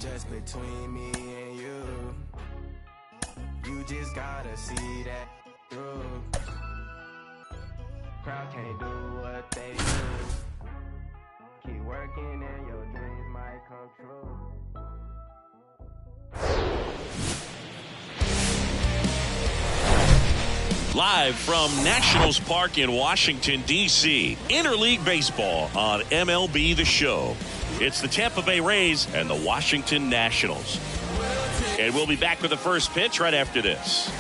Just between me and you, you just gotta see that through. Crowd can't do what they do. Keep working and your dreams might come true. Live from Nationals Park in Washington, D.C., Interleague Baseball on MLB The Show. It's the Tampa Bay Rays and the Washington Nationals. And we'll be back with the first pitch right after this.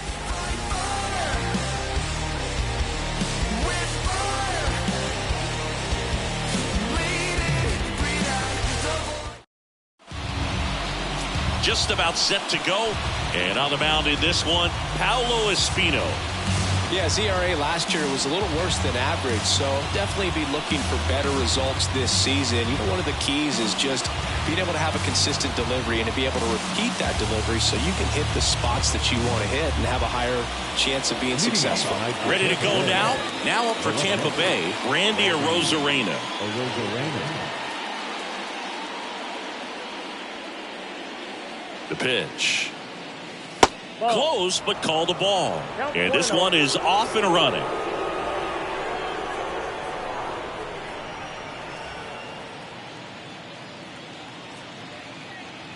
Just about set to go. And on the mound in this one, Paolo Espino. Yeah, his ERA last year was a little worse than average, so definitely be looking for better results this season. You know, one of the keys is just being able to have a consistent delivery and to be able to repeat that delivery so you can hit the spots that you want to hit and have a higher chance of being successful. Ready to go now? Now up for Tampa Bay, Randy Arozarena. The pitch. Close, but called a ball. And this one is off and running.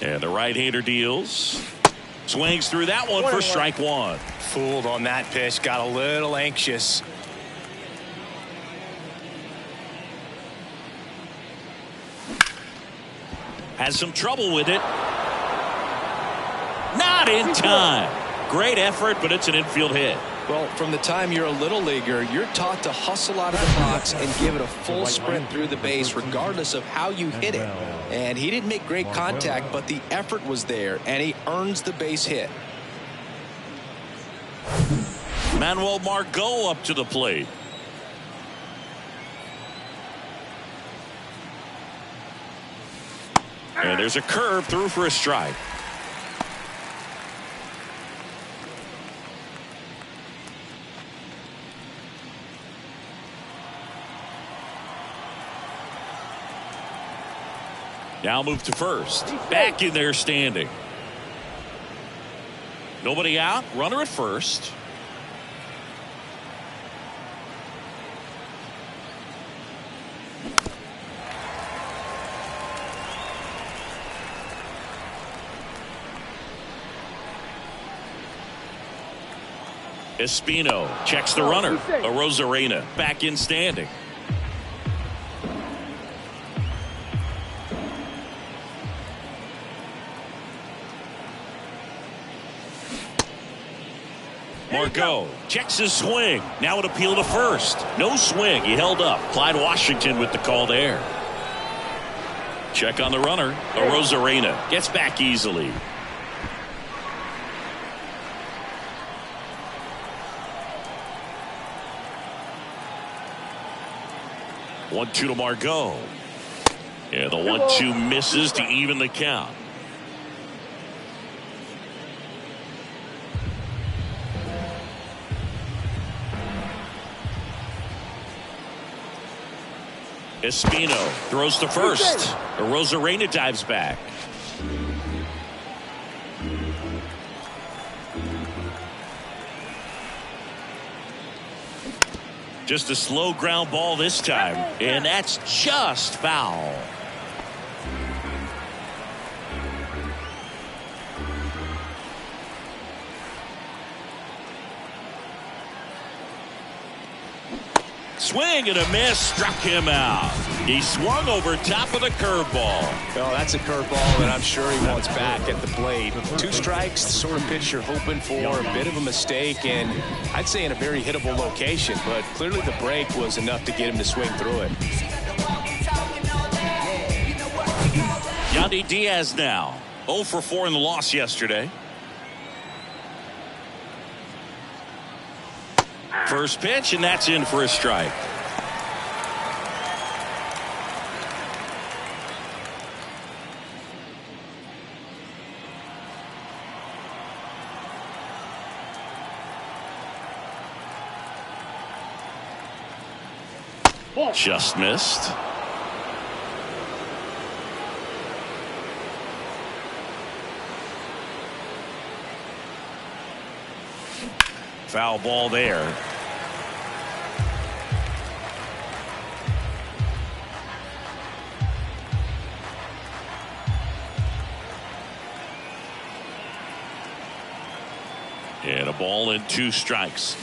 And the right-hander deals. Swings through that one for strike one. Fooled on that pitch. Got a little anxious. Has some trouble with it. Not in time. Great effort, but it's an infield hit. Well, from the time you're a little leaguer, you're taught to hustle out of the box and give it a full sprint through the base regardless of how you hit it. And he didn't make great contact, but the effort was there, and he earns the base hit. Manuel Margot up to the plate. And there's a curve through for a strike. Now move to first. Back in there standing. Nobody out. Runner at first. Espino checks the runner. Arozarena back in standing. Margot checks his swing. Now an appeal to first. No swing. He held up. Clyde Washington with the call there. Check on the runner. Arozarena gets back easily. One-two to Margot. Yeah, the 1-2 misses to even the count. Espino throws to first. Arozarena dives back. Just a slow ground ball this time, and that's just foul. Swing and a miss, struck him out. He swung over top of the curveball. Well, that's a curveball that I'm sure he wants back at the plate. 2 strikes, the sort of pitch you're hoping for. A bit of a mistake, and I'd say in a very hittable location, but clearly the break was enough to get him to swing through it. Yandy Diaz now 0 for 4 in the loss yesterday. First pitch, and that's in for a strike. Just missed. Foul ball there. And a ball and 2 strikes.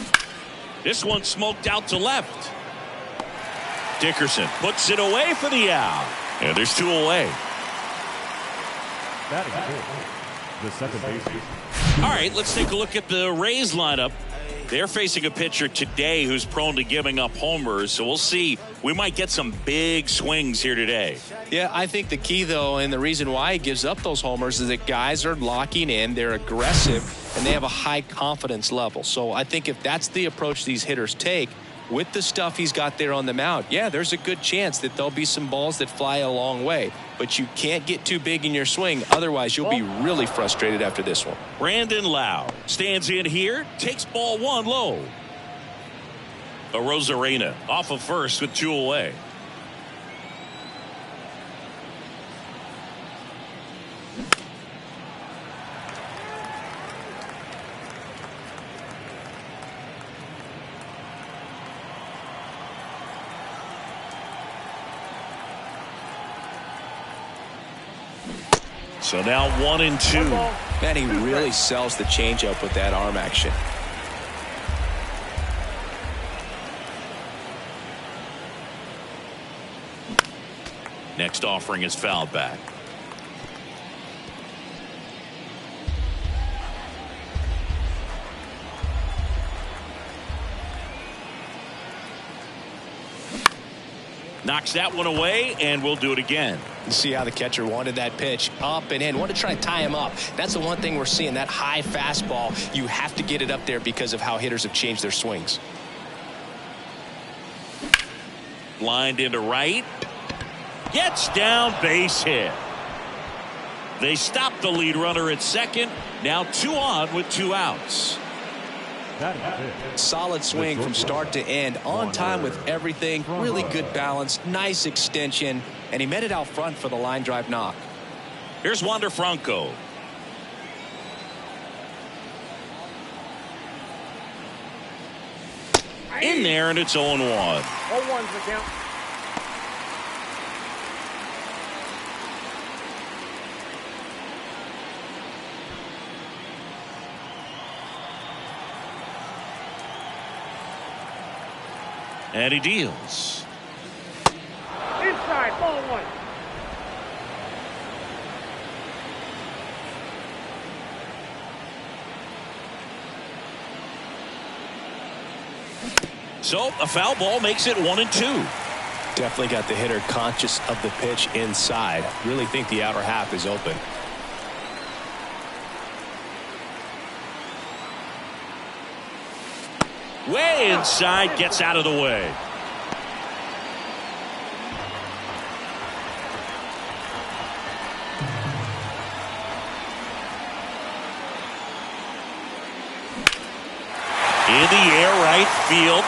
This one smoked out to left. Dickerson puts it away for the out. And there's 2 away. Batting fifth, the second baseman. All right, let's take a look at the Rays lineup. They're facing a pitcher today who's prone to giving up homers, so we'll see. We might get some big swings here today. Yeah, I think the key, though, and the reason why he gives up those homers is that guys are locking in, they're aggressive, and they have a high confidence level. So I think if that's the approach these hitters take, with the stuff he's got there on the mound, yeah, there's a good chance that there'll be some balls that fly a long way. But you can't get too big in your swing. Otherwise, you'll be really frustrated after this one. Brandon Lau stands in here, takes ball 1 low. Rosarena off of first with 2 away. So now 1 and 2. Man, he really sells the changeup with that arm action. Next offering is fouled back. Knocks that one away, and we'll do it again. You see how the catcher wanted that pitch up and in, wanted to try to tie him up. That's the one thing we're seeing, that high fastball. You have to get it up there because of how hitters have changed their swings. Lined into right. Gets down, base hit. They stop the lead runner at second. Now 2 on with 2 outs. Solid swing from start to end, on time with everything, really good balance, nice extension, and he met it out front for the line drive knock. Here's Wander Franco. In there, and it's 0-1. 0-1's the count. And he deals. Inside, ball 1. So a foul ball makes it 1 and 2. Definitely got the hitter conscious of the pitch inside. Really think the outer half is open. Way inside, gets out of the way. In the air, right field.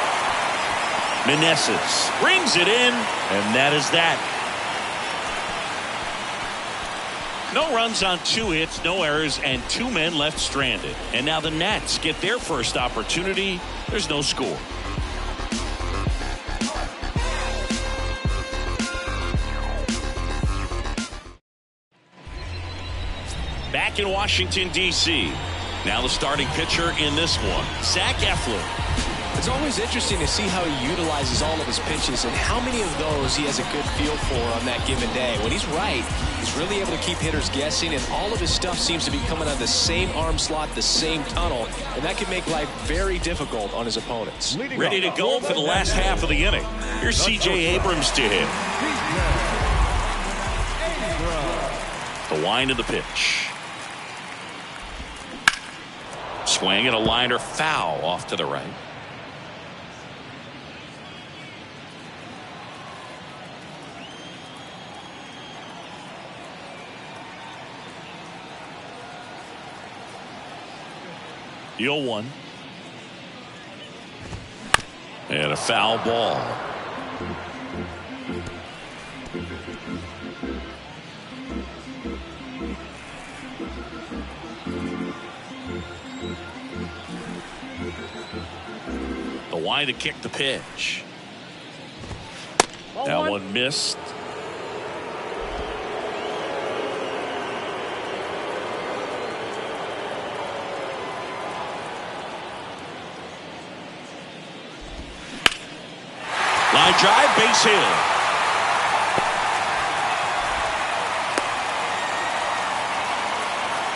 Meneses brings it in, and that is that. No runs on 2 hits, no errors, and 2 men left stranded. And now the Nats get their first opportunity. There's no score. Back in Washington, D.C. Now the starting pitcher in this one, Zach Eflin. It's always interesting to see how he utilizes all of his pitches and how many of those he has a good feel for on that given day. When he's right, he's really able to keep hitters guessing, and all of his stuff seems to be coming out of the same arm slot, the same tunnel, and that can make life very difficult on his opponents. Ready to go for the last half of the inning. Here's C.J. Abrams to hit. The wind of the pitch. Swing and a liner foul off to the right. The 0-1. And a foul ball. The wide to kick the pitch. That one missed. Line drive, base hit.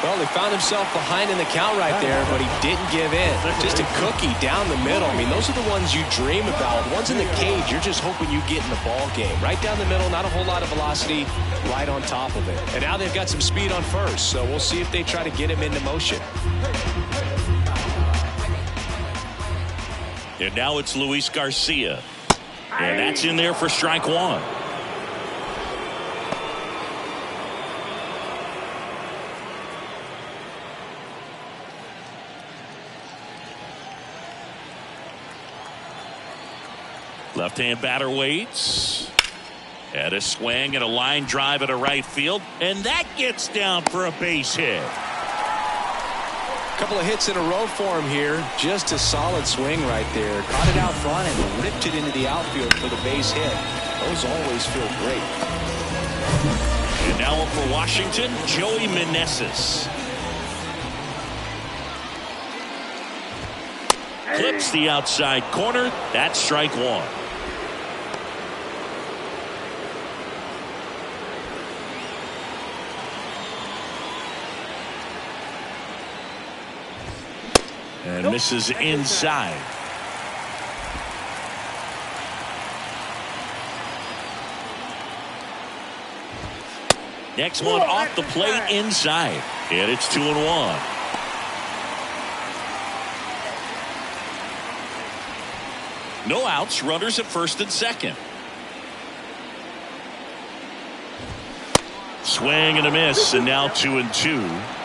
Well, he found himself behind in the count right there, but he didn't give in. Just a cookie down the middle. I mean, those are the ones you dream about. The ones in the cage, you're just hoping you get in the ball game. Right down the middle, not a whole lot of velocity, right on top of it. And now they've got some speed on first, so we'll see if they try to get him into motion. And now it's Luis Garcia. And that's in there for strike one. Left-hand batter waits. At a swing and a line drive at a right field. And that gets down for a base hit. Couple of hits in a row for him here. Just a solid swing right there. Caught it out front and ripped it into the outfield for the base hit. Those always feel great. And now up for Washington, Joey Meneses. Clips the outside corner. That's strike one. And misses inside. Next one off the plate inside. And it's 2-1. No outs, runners at first and second. Swing and a miss, and now 2-2.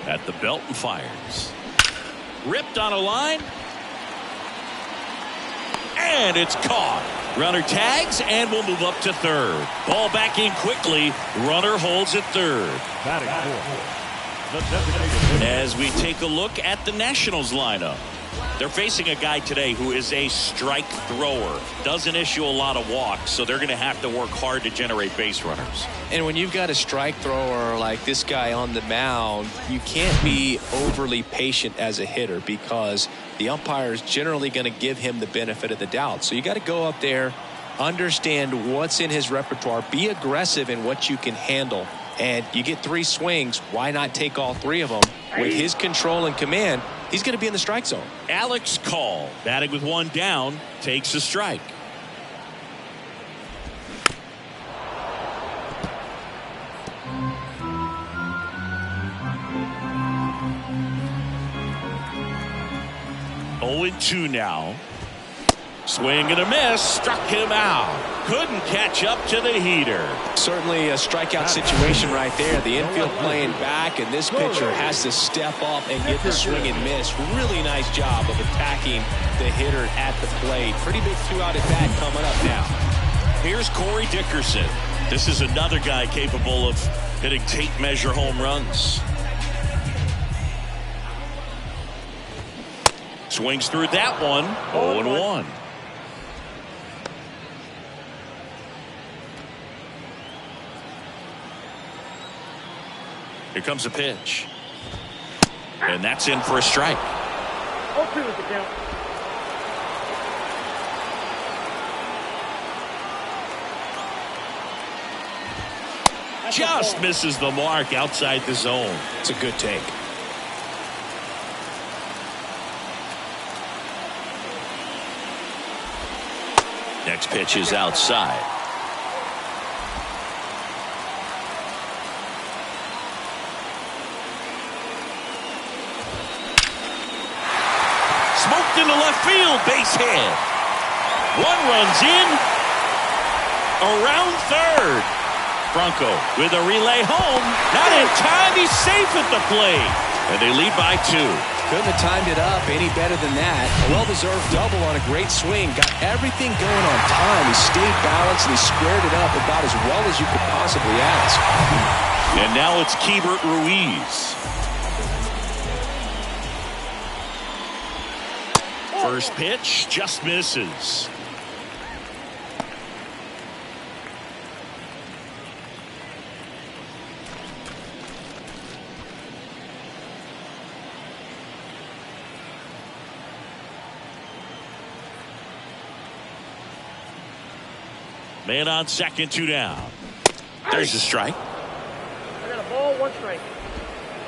At the belt and fires. Ripped on a line. And it's caught. Runner tags and will move up to third. Ball back in quickly. Runner holds at third. Batting fourth. As we take a look at the Nationals lineup. They're facing a guy today who is a strike thrower. Doesn't issue a lot of walks, so they're going to have to work hard to generate base runners. And when you've got a strike thrower like this guy on the mound, you can't be overly patient as a hitter because the umpire is generally going to give him the benefit of the doubt. So you got to go up there, understand what's in his repertoire, be aggressive in what you can handle. And you get 3 swings, why not take all 3 of them? With his control and command, he's going to be in the strike zone. Alex Call, batting with 1 down, takes a strike. Oh, 0-2 now. Swing and a miss, struck him out. Couldn't catch up to the heater. Certainly a strikeout situation right there. The infield playing back, and this pitcher has to step up and get the swing and miss. Really nice job of attacking the hitter at the plate. Pretty big 2-out at bat coming up now. Here's Corey Dickerson. This is another guy capable of hitting tape measure home runs. Swings through that one. 0-1. Here comes a pitch. And that's in for a strike. 0-2 is the count. Just misses the mark outside the zone. It's a good take. Next pitch is outside. left field, base hit. One runs in. Around third. Franco with a relay home. Not in time. He's safe at the plate. And they lead by 2. Couldn't have timed it up any better than that. A well-deserved double on a great swing. Got everything going on time. He stayed balanced and he squared it up about as well as you could possibly ask. And now it's Keibert Ruiz. First pitch just misses. Man on second, 2 down. There's the strike. I got a ball, 1 strike.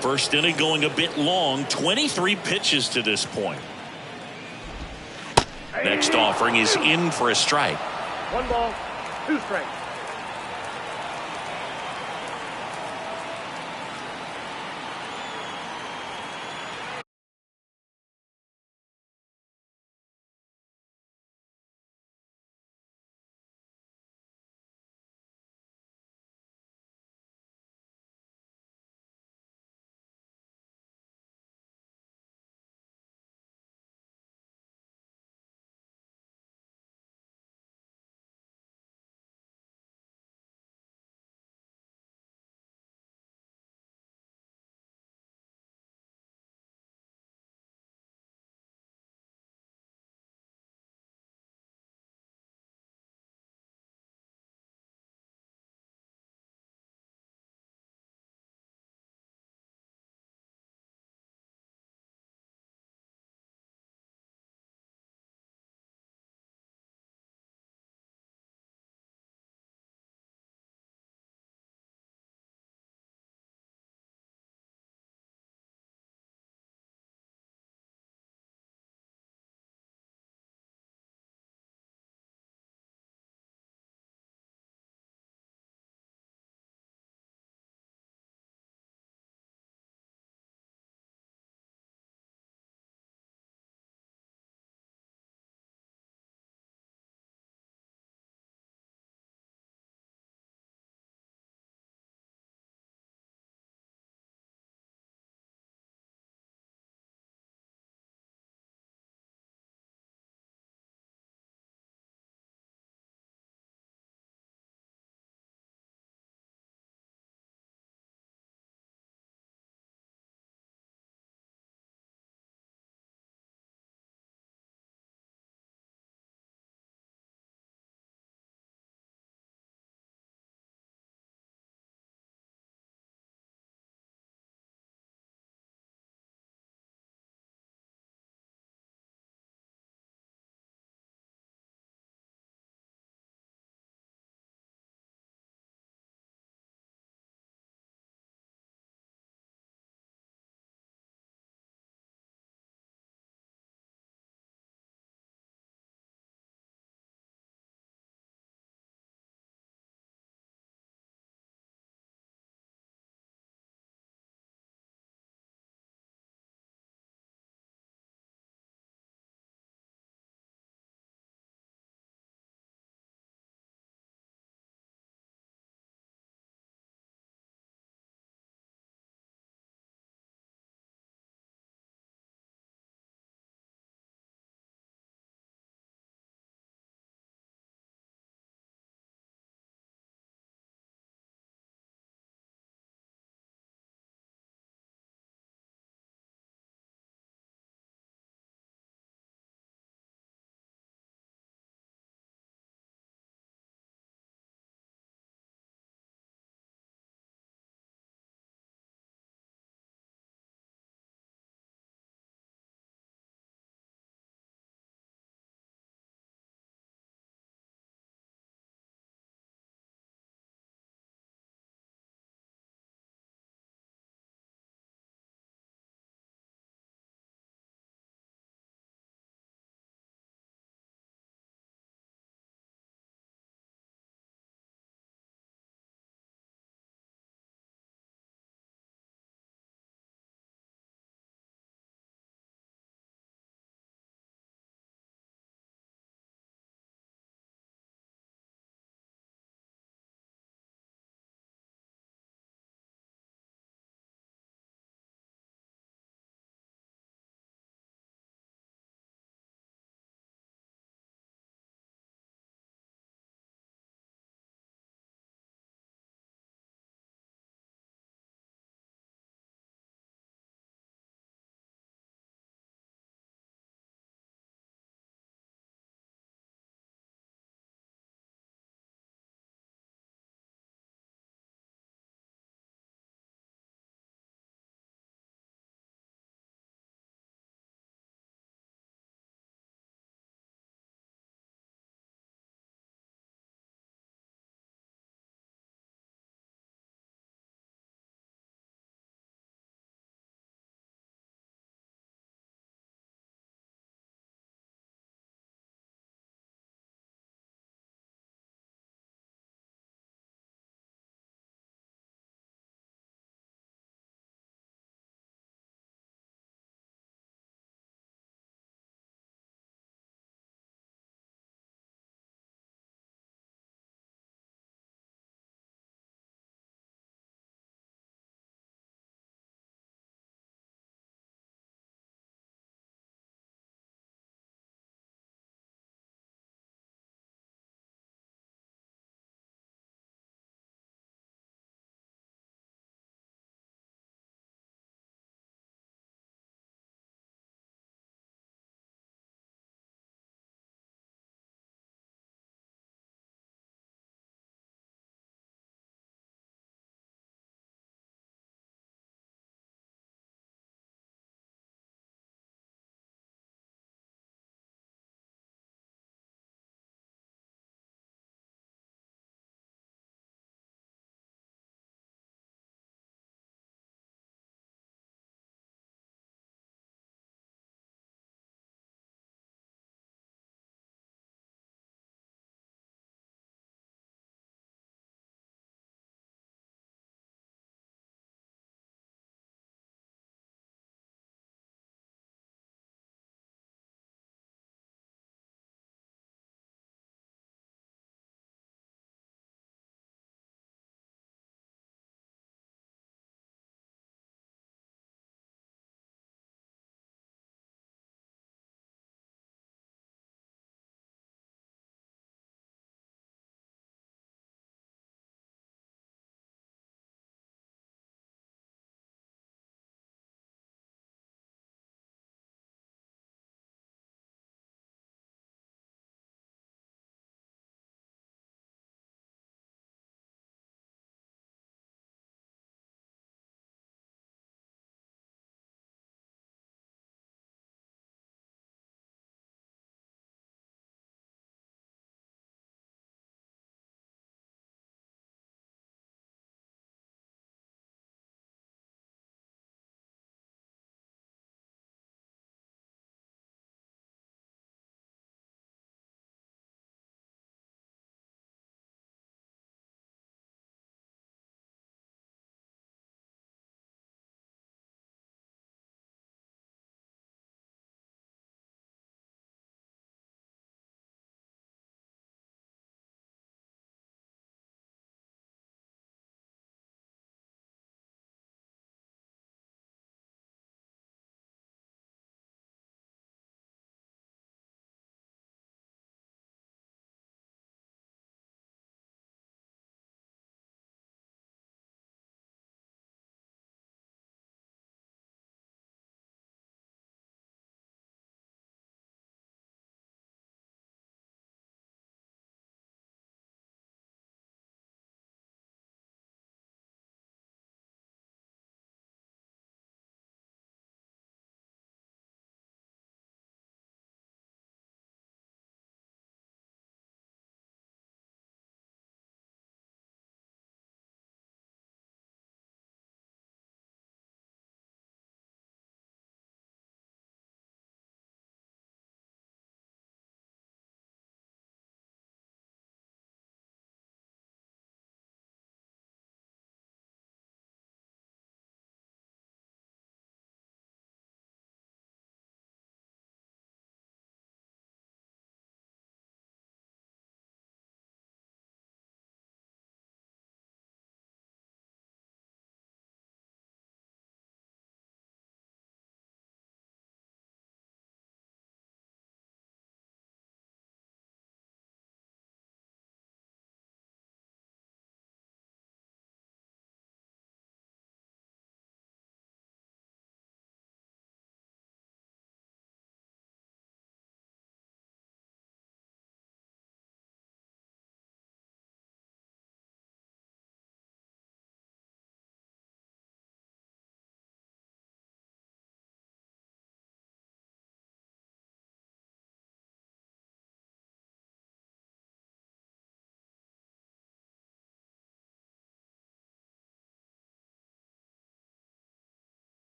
First inning going a bit long. 23 pitches to this point. Next offering is in for a strike. 1 ball, 2 strikes.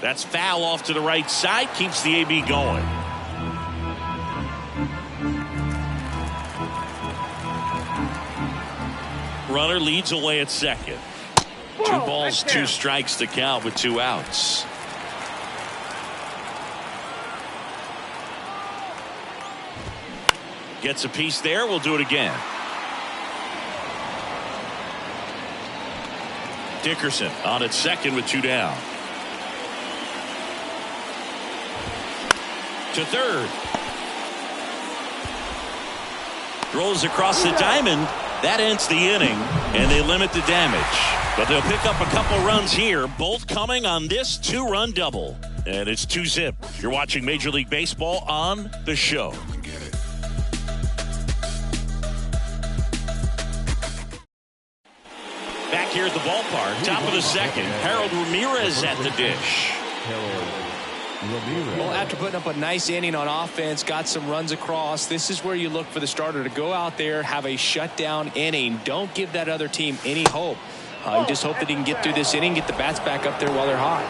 That's foul off to the right side. Keeps the AB going. Runner leads away at second. 2 balls, 2 strikes to count with 2 outs. Gets a piece there. We'll do it again. Dickerson on at second with 2 down. To third. Throws across the diamond. That ends the inning, and they limit the damage. But they'll pick up a couple runs here, both coming on this 2-run double. And it's 2-zip. You're watching Major League Baseball on The Show. Back here at the ballpark, top of the second, Harold Ramirez at the dish. Well, after putting up a nice inning on offense, got some runs across, this is where you look for the starter to go out there, have a shutdown inning. Don't give that other team any hope. You just hope that he can get through this inning, get the bats back up there while they're hot.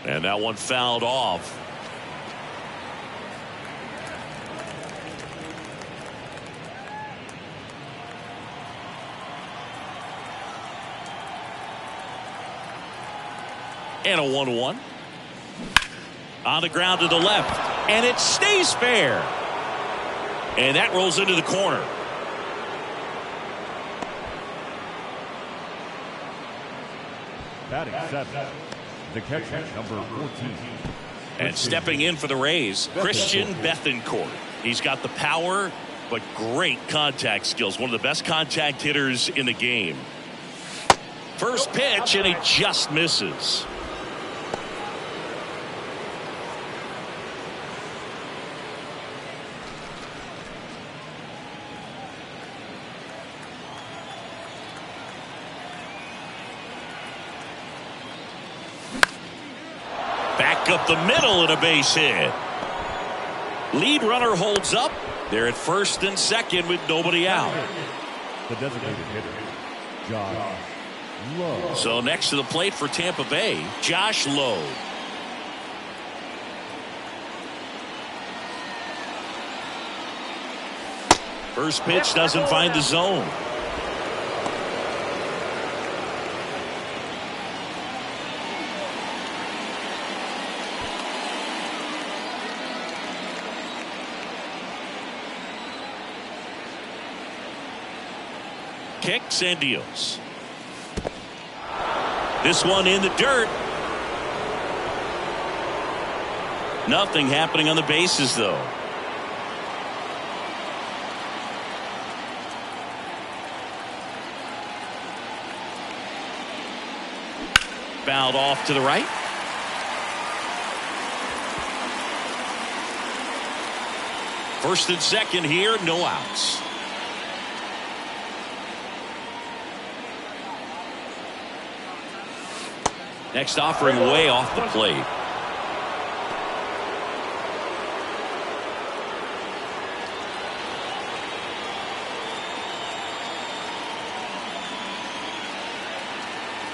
And that one fouled off. And a 1-1. On the ground to the left. And it stays fair. And that rolls into the corner. Batting 7. The catcher, number 14. And stepping in for the Rays, Christian Bethancourt. He's got the power, but great contact skills. One of the best contact hitters in the game. First pitch, and he just misses. Back up the middle and a base hit. Lead runner holds up. They're at first and second with nobody out. The designated hitter, Josh Lowe. So next to the plate for Tampa Bay, Josh Lowe. First pitch doesn't find the zone. Kicks and deals. This one in the dirt. Nothing happening on the bases, though. Fouled off to the right. First and second here, no outs. Next offering way off the plate.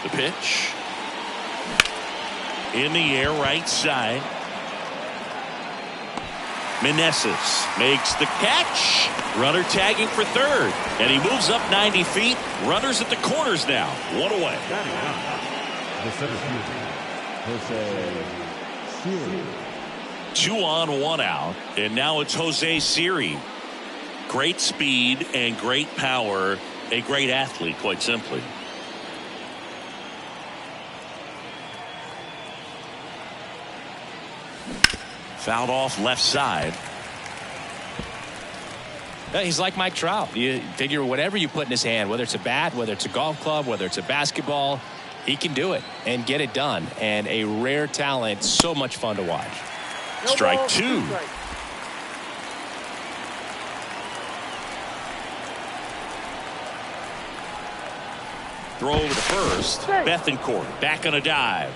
The pitch. In the air, right side. Meneses makes the catch. Runner tagging for third. And he moves up 90 feet. Runners at the corners now. 1 away. The center fielder, Jose Siri. 2 on, 1 out. And now it's Jose Siri. Great speed and great power. A great athlete, quite simply. Fouled off left side. He's like Mike Trout. You figure whatever you put in his hand, whether it's a bat, whether it's a golf club, whether it's a basketball, he can do it and get it done. And a rare talent, so much fun to watch. Strike 2. Throw over to first. Bethancourt back on a dive.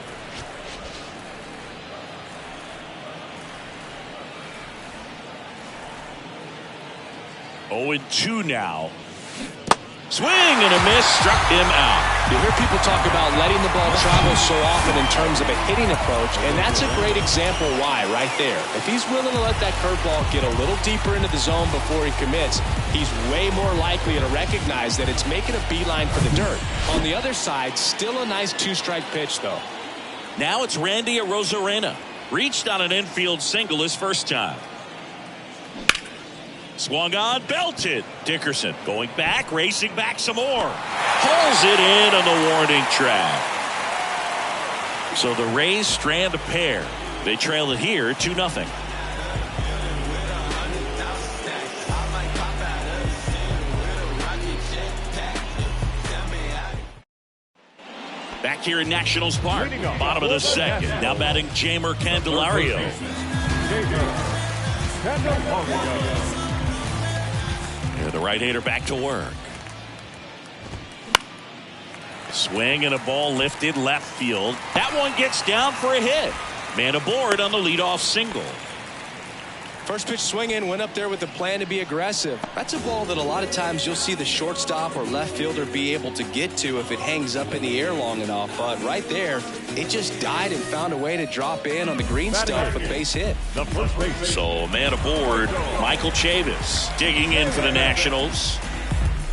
0-2 now. Swing and a miss, struck him out. You hear people talk about letting the ball travel so often in terms of a hitting approach, and that's a great example why right there. If he's willing to let that curveball get a little deeper into the zone before he commits, he's way more likely to recognize that it's making a beeline for the dirt. On the other side, still a nice two-strike pitch, though. Now it's Randy Arozarena. Reached on an infield single his first time. Swung on, belted. Dickerson going back, racing back some more. Pulls it in on the warning track. So the Rays strand a pair. They trail it here 2-0. Back here in Nationals Park, bottom of the second. Now batting Jeimer Candelario. Yeah, the right-hander back to work. Swing and a ball lifted left field. That one gets down for a hit. Man aboard on the leadoff single. First pitch swinging, went up there with the plan to be aggressive. That's a ball that a lot of times you'll see the shortstop or left fielder be able to get to if it hangs up in the air long enough. But right there, it just died and found a way to drop in on the green stuff with base hit. So man aboard, Michael Chavis digging in for the Nationals.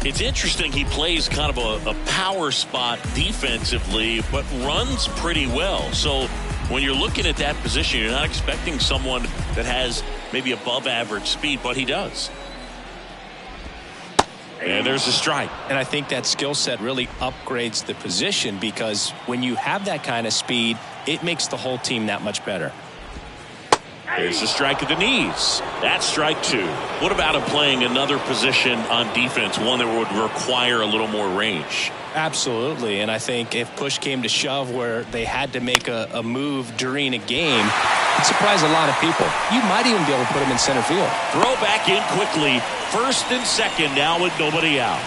It's interesting he plays kind of a power spot defensively, but runs pretty well. So when you're looking at that position, you're not expecting someone that has maybe above average speed, but he does. And there's a strike. And I think that skill set really upgrades the position, because when you have that kind of speed, it makes the whole team that much better. There's a strike at the knees. That's strike two. What about him playing another position on defense, one that would require a little more range? Absolutely, and I think if push came to shove where they had to make a move during a game, it'd surprise a lot of people. You might even be able to put him in center field. Throw back in quickly. First and second now with nobody out.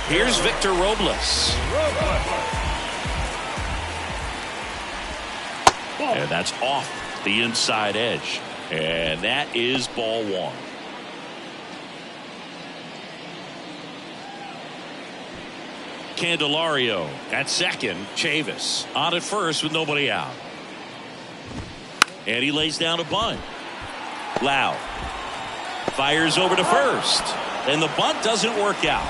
Here's Victor Robles. And that's off the inside edge. And that is ball one. Candelario at second. Chavis on at first with nobody out. And he lays down a bunt. Lau fires over to first. And the bunt doesn't work out.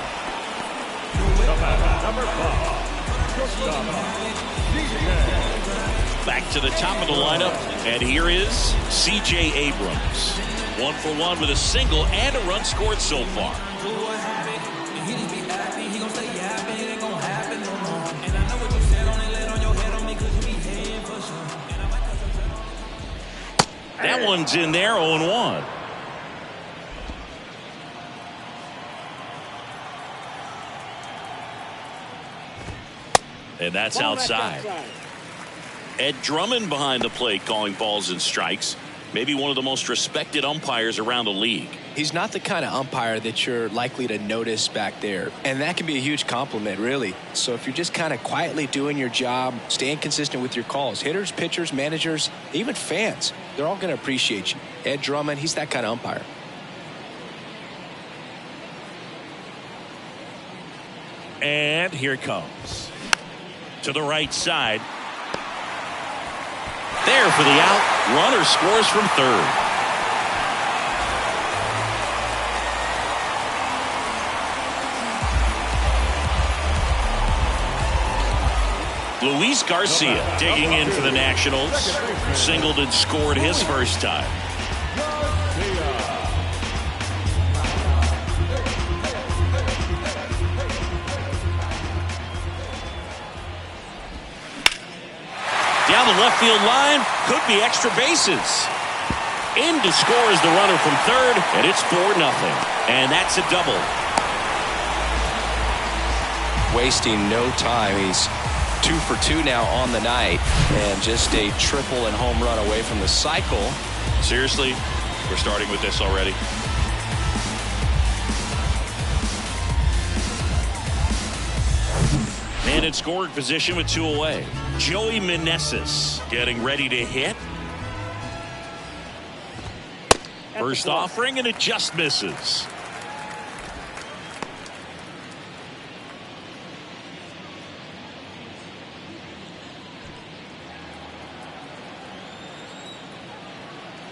Back to the top of the lineup, and here is C.J. Abrams. 1 for 1 with a single and a run scored so far. That one's in there, 0-1. And that's outside. Ed Drummond behind the plate calling balls and strikes. Maybe one of the most respected umpires around the league. He's not the kind of umpire that you're likely to notice back there. And that can be a huge compliment, really. So if you're just kind of quietly doing your job, staying consistent with your calls, hitters, pitchers, managers, even fans, they're all going to appreciate you. Ed Drummond, he's that kind of umpire. And here it comes. To the right side. There for the out. Runner scores from third. Luis Garcia digging in for the Nationals. Singled and scored his first time. Down the left field line, could be extra bases. In to score is the runner from third, and it's 4-0. And that's a double. Wasting no time. He's 2 for 2 now on the night, and just a triple and home run away from the cycle. Seriously, we're starting with this already. Man in scoring position with 2 away. Joey Meneses getting ready to hit. First offering, and it just misses.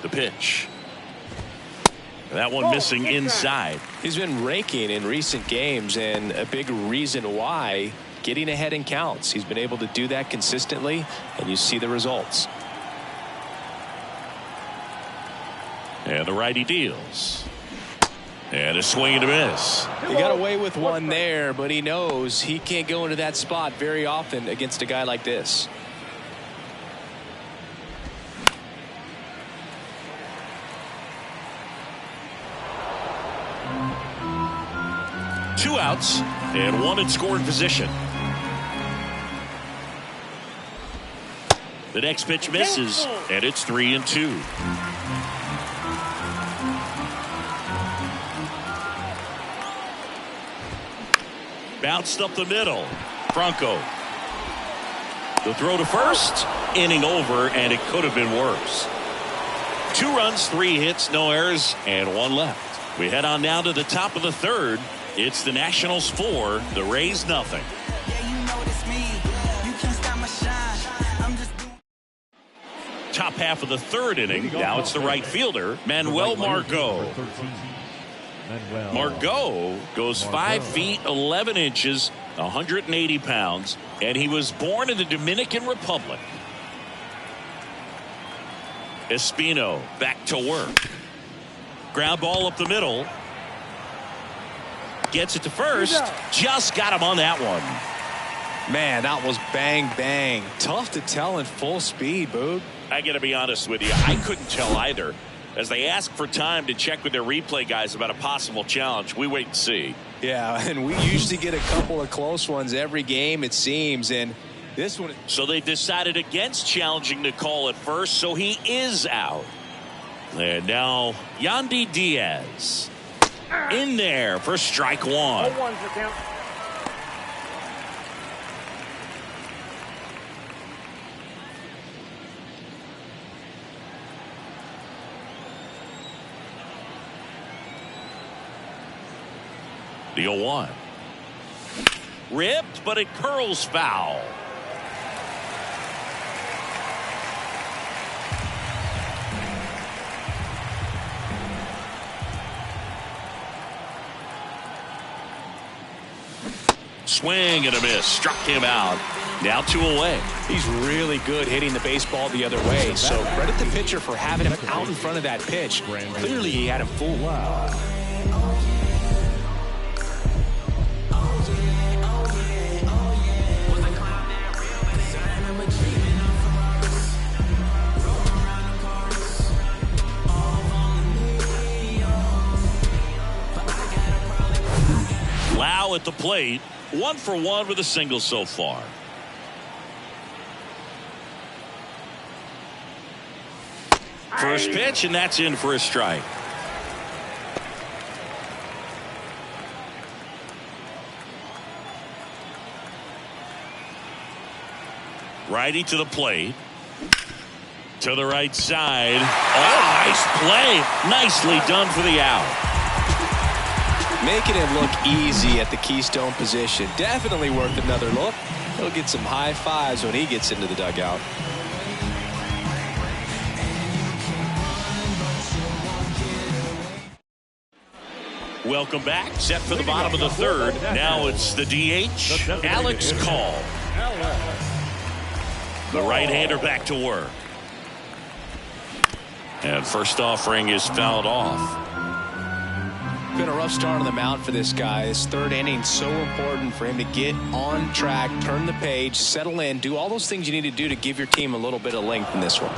The pitch. That one missing inside. He's been raking in recent games, and a big reason why, getting ahead in counts. He's been able to do that consistently, and you see the results. And the righty deals. And a swing and a miss. He got away with one there, but he knows he can't go into that spot very often against a guy like this. Two outs and one in scoring position. The next pitch misses, and it's 3-2. Bounced up the middle. Franco. The throw to first. Inning over, and it could have been worse. 2 runs, 3 hits, no errors, and 1 left. We head on now to the top of the third. It's the Nationals 4, the Rays nothing. Top half of the third inning. Now it's the right fielder, Manuel Margot. Margot goes 5 feet 11 inches, 180 pounds, and he was born in the Dominican Republic. Espino back to work. Ground ball up the middle. Gets it to first. Just got him on that one. Man, that was bang, bang. Tough to tell in full speed, Boog. I got to be honest with you. I couldn't tell either. As they ask for time to check with their replay guys about a possible challenge, we wait and see. Yeah, and we usually get a couple of close ones every game, it seems, and this one. So they decided against challenging the call at first, so he is out. And now Yandy Diaz in there for strike 1. 0-1's the count. The 0-1. Ripped, but it curls foul. Swing and a miss. Struck him out. Now 2 away. He's really good hitting the baseball the other way, so credit the pitcher for having him out in front of that pitch. Clearly he had him fooled. Lau at the plate. 1 for 1 with a single so far. First pitch, and that's in for a strike. Righty to the plate. To the right side. Oh, nice play. Nicely done for the out. Making it look easy at the keystone position. Definitely worth another look. He'll get some high fives when he gets into the dugout. Welcome back. Set for the bottom of the third. Now it's the DH, Alex Call. The right-hander back to work. And first offering is fouled off. Been a rough start on the mound for this guy. His third inning so important for him to get on track, turn the page, settle in, do all those things you need to do to give your team a little bit of length in this one.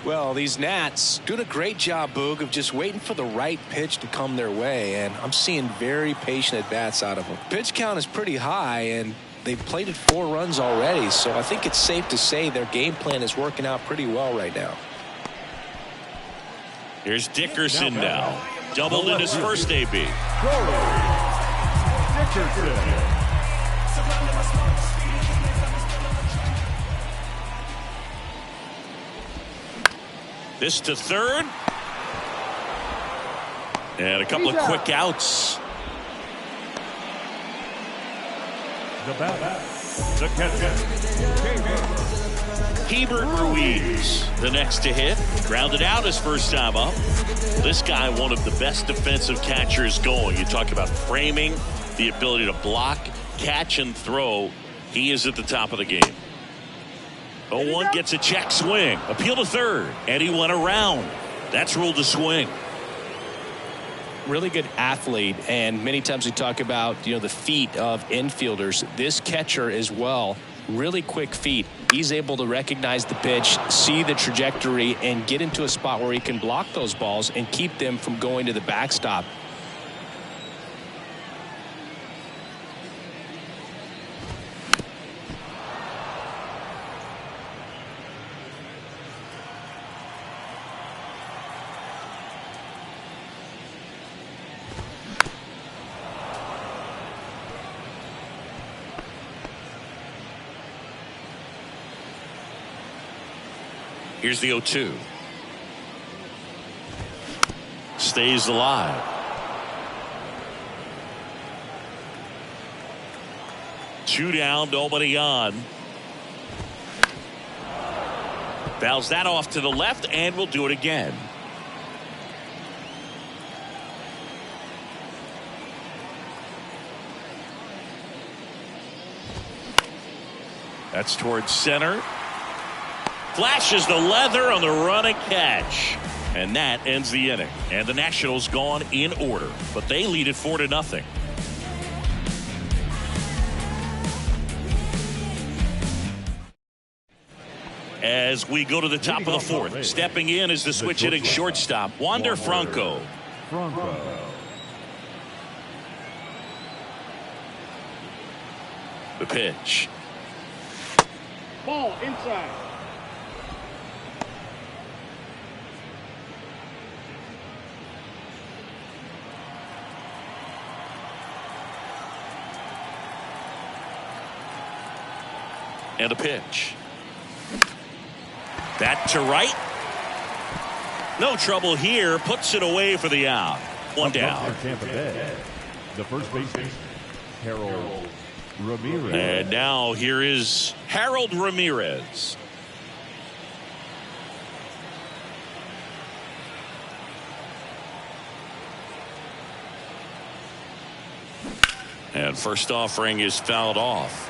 Well, these Nats doing a great job, Boog, of just waiting for the right pitch to come their way, and I'm seeing very patient at-bats out of them. Pitch count is pretty high, and they've plated 4 runs already, so I think it's safe to say their game plan is working out pretty well right now. Here's Dickerson now. Doubled in his first AB. This to third. And a couple of quick outs. The batter, the catcher, Hebert Ruiz, the next to hit. Grounded out his first time up. This guy, one of the best defensive catchers going. You talk about framing, the ability to block, catch, and throw. He is at the top of the game. 0-1 gets a check swing. Appeal to third. And he went around. That's ruled a swing. Really good athlete, and many times we talk about the feet of infielders. This catcher as well, really quick feet. He's able to recognize the pitch, see the trajectory, and get into a spot where he can block those balls and keep them from going to the backstop. Here's the 0-2. Stays alive. Two down, nobody on. Fouls that off to the left, and we'll do it again. That's towards center. Flashes the leather on the running catch. And that ends the inning. And the Nationals gone in order. But they lead it 4-0. As we go to the top of the fourth. Stepping in is the switch hitting shortstop, Wander Franco. The pitch. Ball inside. And a pitch. That to right. No trouble here. Puts it away for the out. One down. Tampa Bay, the first baseman, Harold Ramirez. And now here is Harold Ramirez. And first offering is fouled off.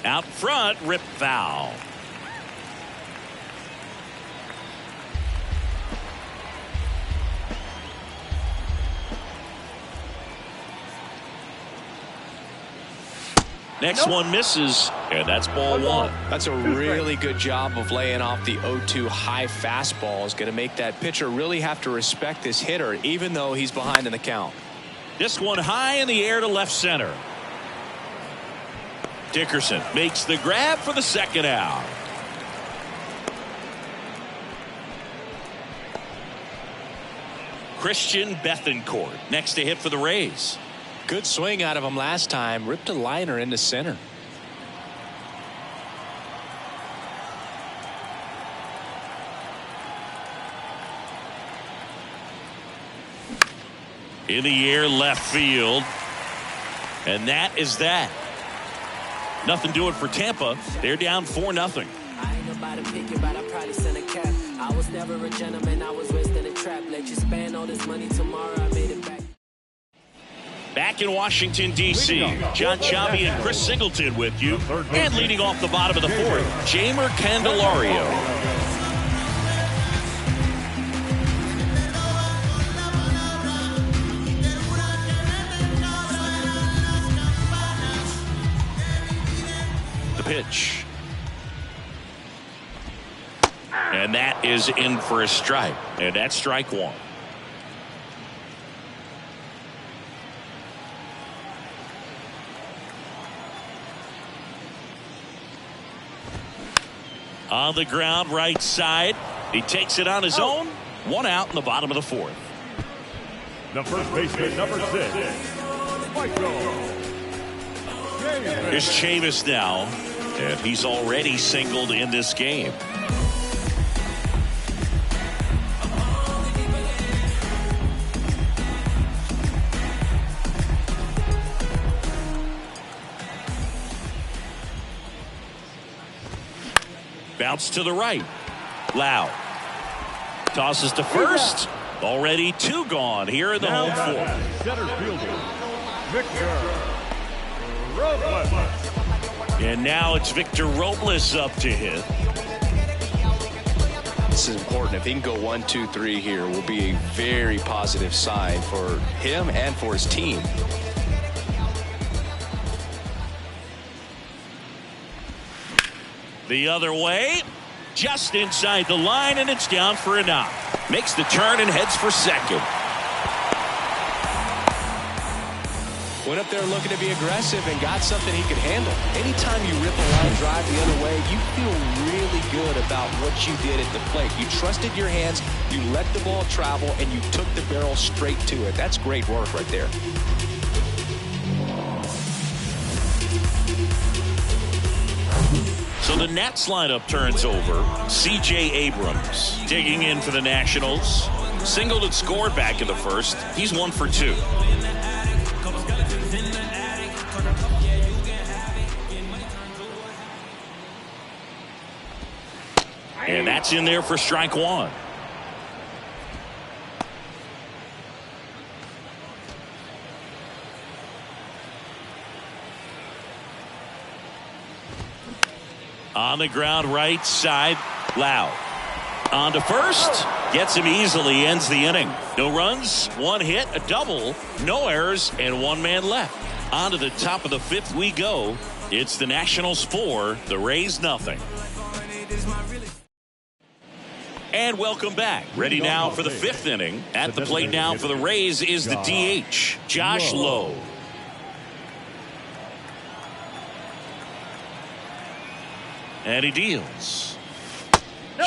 Out front, rip foul. Next one misses, and that's ball one. That's a really good job of laying off the 0-2 high fastball. Is going to make that pitcher really have to respect this hitter, even though he's behind in the count. This one high in the air to left center. Dickerson makes the grab for the second out. Christian Bethancourt next to hit for the Rays. Good swing out of him last time. Ripped a liner into center. In the air left field. And that is that. Nothing doing for Tampa. They're down 4-0. I ain't nobody picky, but I probably sent a cap. I was never a gentleman, I was raised in a trap. Let you spend all this money tomorrow, I made it back. Back in Washington, D.C., John Chavi and Chris Singleton with you. And leading off the bottom of the fourth, Jamer Candelario. Pitch. And that is in for a strike. And that's strike one. On the ground, right side. He takes it on his own. One out in the bottom of the fourth. The first baseman, number 6, Michael Here's Chavis now, and he's already singled in this game. Bounce to the right. Loud. Tosses to first. Already 2 gone here in the home fourth. Center fielder, Victor Robles. And now it's Victor Robles up to hit. This is important. If he can go 1, 2, 3 here, will be a very positive sign for him and for his team. The other way, just inside the line, and it's down for a knock. Makes the turn and heads for second. Went up there looking to be aggressive and got something he could handle. Anytime you rip a line drive the other way, you feel really good about what you did at the plate. You trusted your hands, you let the ball travel, and you took the barrel straight to it. That's great work right there. So the Nats lineup turns over. C.J. Abrams digging in for the Nationals. Singled and scored back in the first. He's 1 for 2. And that's in there for strike 1. On the ground right side, Loud. On to first. Gets him easily, ends the inning. No runs, 1 hit, a double, no errors, and 1 man left. On to the top of the 5th we go. It's the Nationals 4, the Rays nothing. And welcome back. Ready now for the 5th inning. At the plate now for the Rays is the DH, Josh Lowe. And he deals.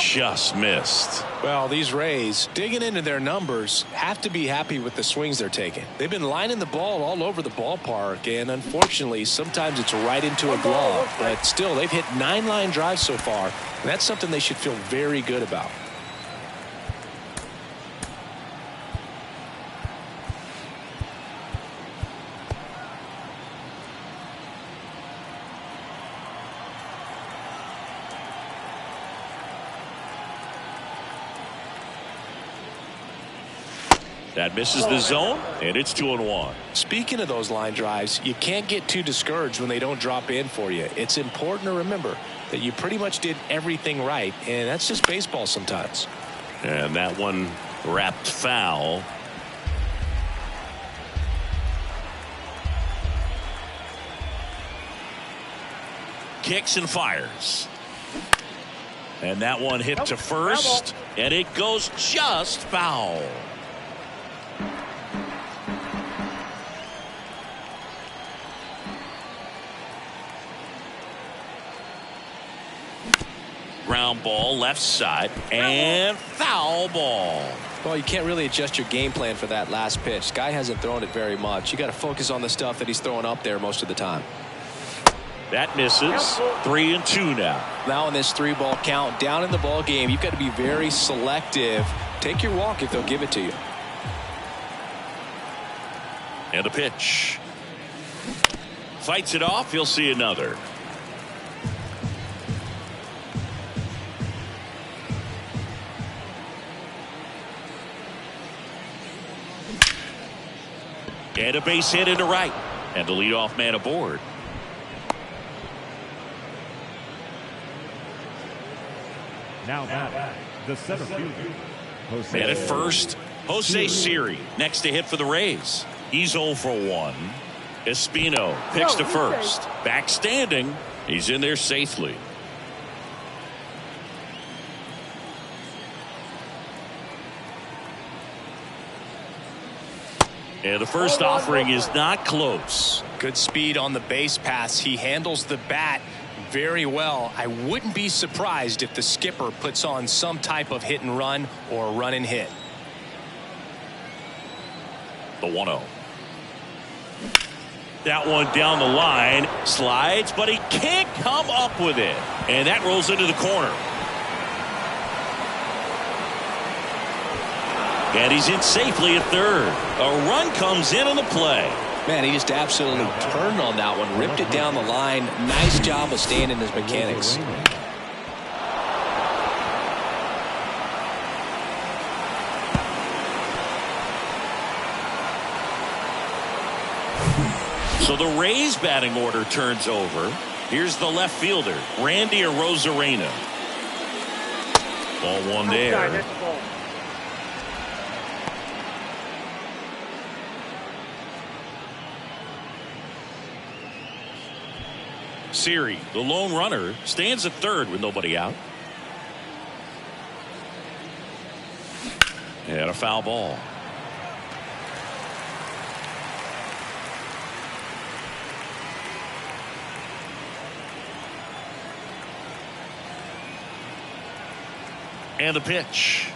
Just missed. Well, these Rays, digging into their numbers, have to be happy with the swings they're taking. They've been lining the ball all over the ballpark, and unfortunately, sometimes it's right into a glove. But still, they've hit 9 line drives so far, and that's something they should feel very good about. That misses the zone, and it's 2-1. Speaking of those line drives, you can't get too discouraged when they don't drop in for you. It's important to remember that you pretty much did everything right, and that's just baseball sometimes. And that one wrapped foul. Kicks and fires. And that one hit to first, and it goes just foul. Ground ball left side and foul ball. Well, you can't really adjust your game plan for that last pitch. Guy hasn't thrown it very much. You got to focus on the stuff that he's throwing up there most of the time. That misses. 3-2 now. Now in this 3-ball count, down in the ball game, you've got to be very selective. Take your walk if they'll give it to you. And a pitch. Fights it off. He'll see another. And a base hit into right. And the leadoff man aboard. Now back, the center fielder, Jose. And at first, Jose Siri next to hit for the Rays. He's 0 for 1. Espino picks to first. Back standing. He's in there safely. And the first offering is not close. Good speed on the base pass. He handles the bat very well. I wouldn't be surprised if the skipper puts on some type of hit and run or run and hit. The 1-0. That one down the line. Slides, but he can't come up with it. And that rolls into the corner. And he's in safely at third. A run comes in on the play. Man, he just absolutely turned on that one. Ripped it down the line. Nice job of staying in his mechanics. So the Rays batting order turns over. Here's the left fielder, Randy Arozarena. Ball one there. Siri, the lone runner, stands at third with nobody out. And a foul ball. And the pitch.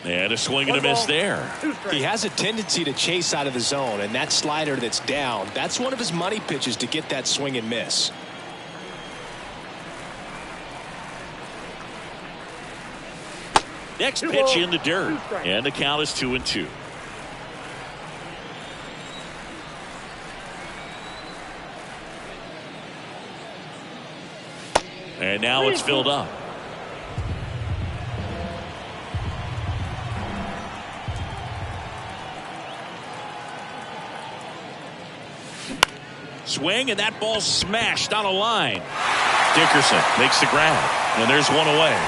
And a swing and a miss there. He has a tendency to chase out of the zone, and that slider that's down, that's one of his money pitches to get that swing and miss. Next pitch in the dirt, and the count is 2-2. And now it's filled up. Swing, and that ball smashed down a line. Dickerson makes the grab, and there's one away.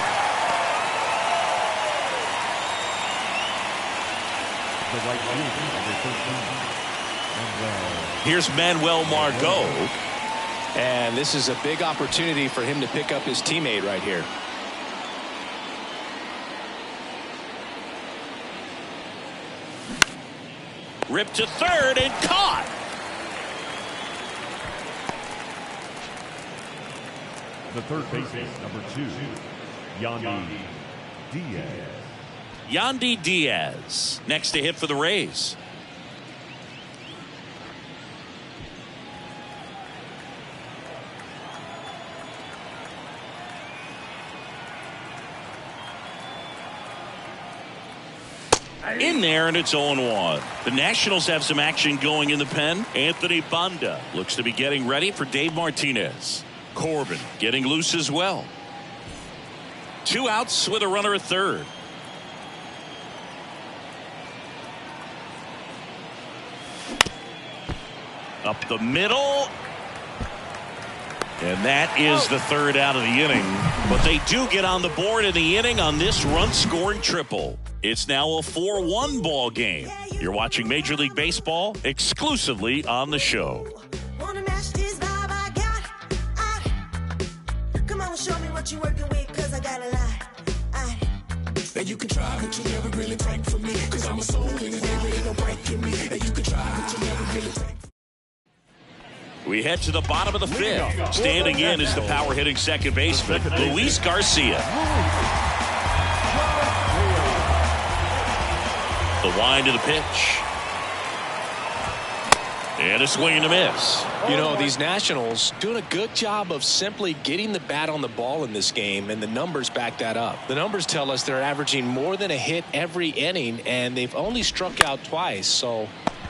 Here's Manuel Margot. And this is a big opportunity for him to pick up his teammate right here. Ripped to third and caught. The third baseman, number 2, Yandy Diaz. Yandy Diaz next to hit for the Rays. In there, and it's 0-1. The Nationals have some action going in the pen. Anthony Banda looks to be getting ready for Dave Martinez. Corbin getting loose as well. 2 outs with a runner at third. Up the middle. And that is the third out of the inning. But they do get on the board in the inning on this run-scoring triple. It's now a 4-1 ball game. You're watching Major League Baseball exclusively on the show. You working with, cause I got a lot. And you can try, but you never really take for me. Cause I'm a soul in it, baby, no break in me. And you can try, but you never really take. We head to the bottom of the fifth. Standing in is the power hitting second baseman, Luis Garcia. The wind of the pitch. And a swing and a miss. You know, these Nationals doing a good job of simply getting the bat on the ball in this game, and the numbers back that up. The numbers tell us they're averaging more than a hit every inning, and they've only struck out twice, so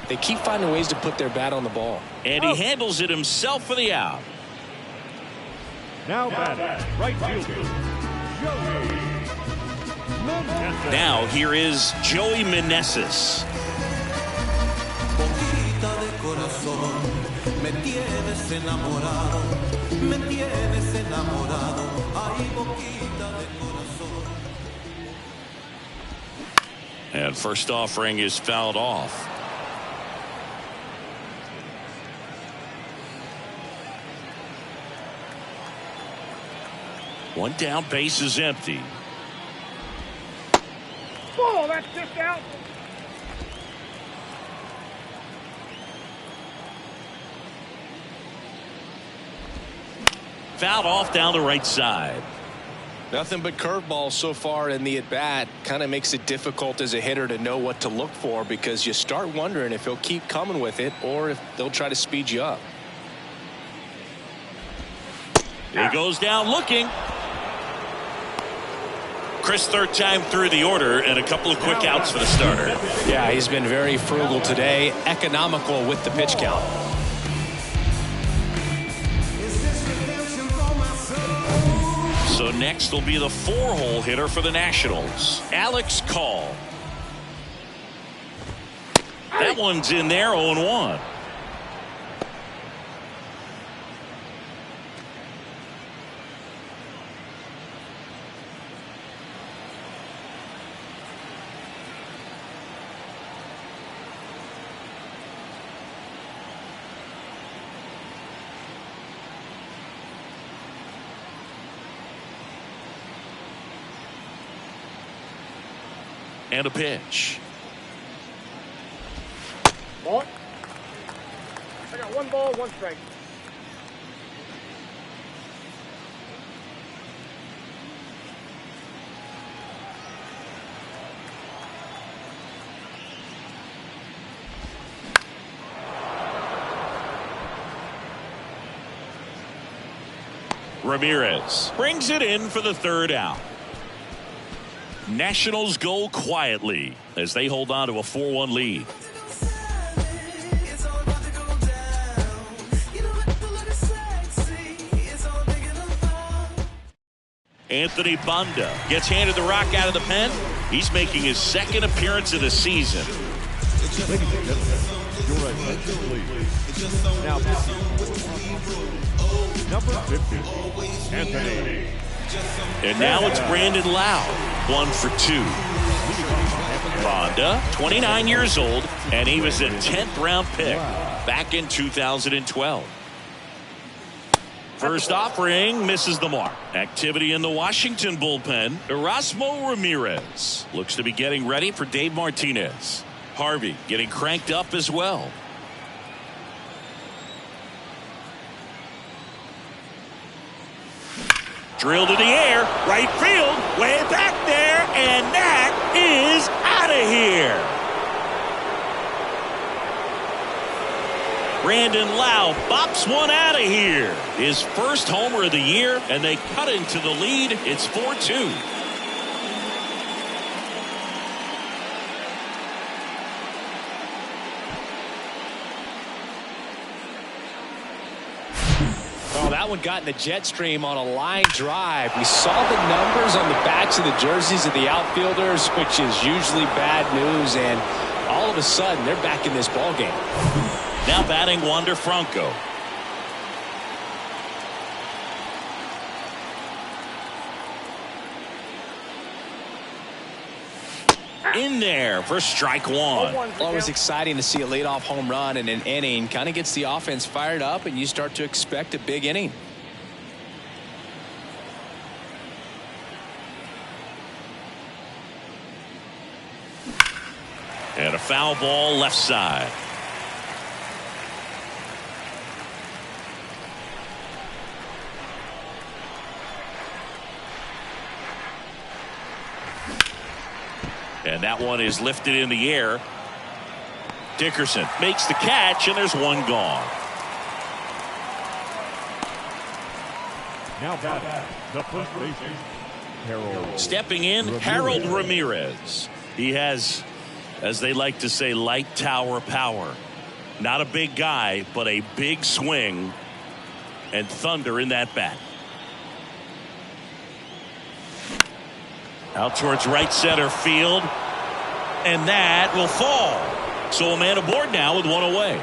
they keep finding ways to put their bat on the ball. And he handles it himself for the out. Now batting, right fielder, Joey Meneses. Now here is Joey Meneses. Me tienes enamorado, me tienes enamorado, ay boquita de corazón. And first offering is fouled off. One down, base is empty. Oh, that's just out. Fouled off down the right side. Nothing but curveballs so far in the at-bat. Kind of makes it difficult as a hitter to know what to look for, because you start wondering if he'll keep coming with it or if they'll try to speed you up. He goes down looking. Chris, third time through the order, and a couple of quick outs for the starter. Yeah, he's been very frugal today, economical with the pitch count. So next will be the 4-hole hitter for the Nationals, Alex Call. That one's in there, 0-1. And a pitch. Ball. I got 1 ball, 1 strike. Ramirez brings it in for the 3rd out. Nationals go quietly as they hold on to a 4-1 lead. Anthony Banda gets handed the rock out of the pen. He's making his 2nd appearance of the season. Ladies and gentlemen, your attention please. Now, number 50, Anthony. And now it's Brandon Lau, 1 for 2. Banda, 29 years old, and he was a 10th round pick back in 2012. First offering misses the mark. Activity in the Washington bullpen. Erasmo Ramirez looks to be getting ready for Dave Martinez. Harvey getting cranked up as well. Drilled in the air, right field, way back there, and that is out of here. Brandon Lau bops one out of here. His first homer of the year, and they cut into the lead. It's 4-2. Oh, that one got in the jet stream on a line drive. We saw the numbers on the backs of the jerseys of the outfielders, which is usually bad news, and all of a sudden they're back in this ball game. Now batting Wander Franco. In there for strike 1. Always exciting to see a leadoff home run in an inning. Kind of gets the offense fired up, and you start to expect a big inning. And a foul ball left side. And that one is lifted in the air. Dickerson makes the catch, and there's one gone. Now batting the first baseman, Harold. Stepping in, Harold Ramirez. He has, as they like to say, light tower power. Not a big guy, but a big swing and thunder in that bat. Out towards right center field, and that will fall. So a man aboard now with one away.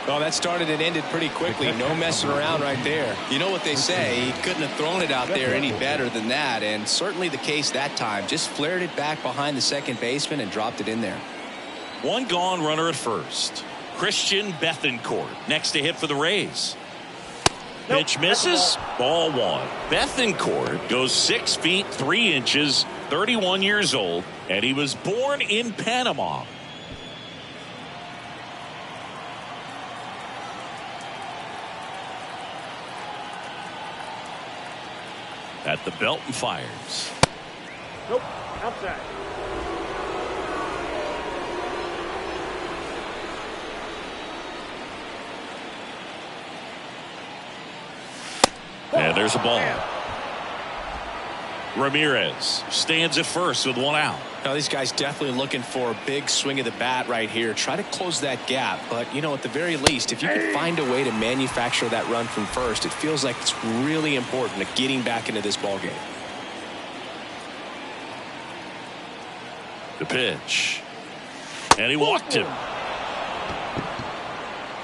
Well, that started and ended pretty quickly. No messing around right there. You know what they say, he couldn't have thrown it out there any better than that, and certainly the case that time. Just flared it back behind the second baseman and dropped it in there. One gone, runner at first. Christian Bethancourt next to hit for the Rays. Pitch misses, ball 1. Bethancourt goes 6 feet 3 inches, 31 years old, and he was born in Panama. At the belt and fires. Nope. Outside. And there's a ball. Ramirez stands at first with one out. Now these guys definitely looking for a big swing of the bat right here. Try to close that gap. But, you know, at the very least, if you can find a way to manufacture that run from first, it feels like it's really important to getting back into this ball game. The pitch. And he walked him.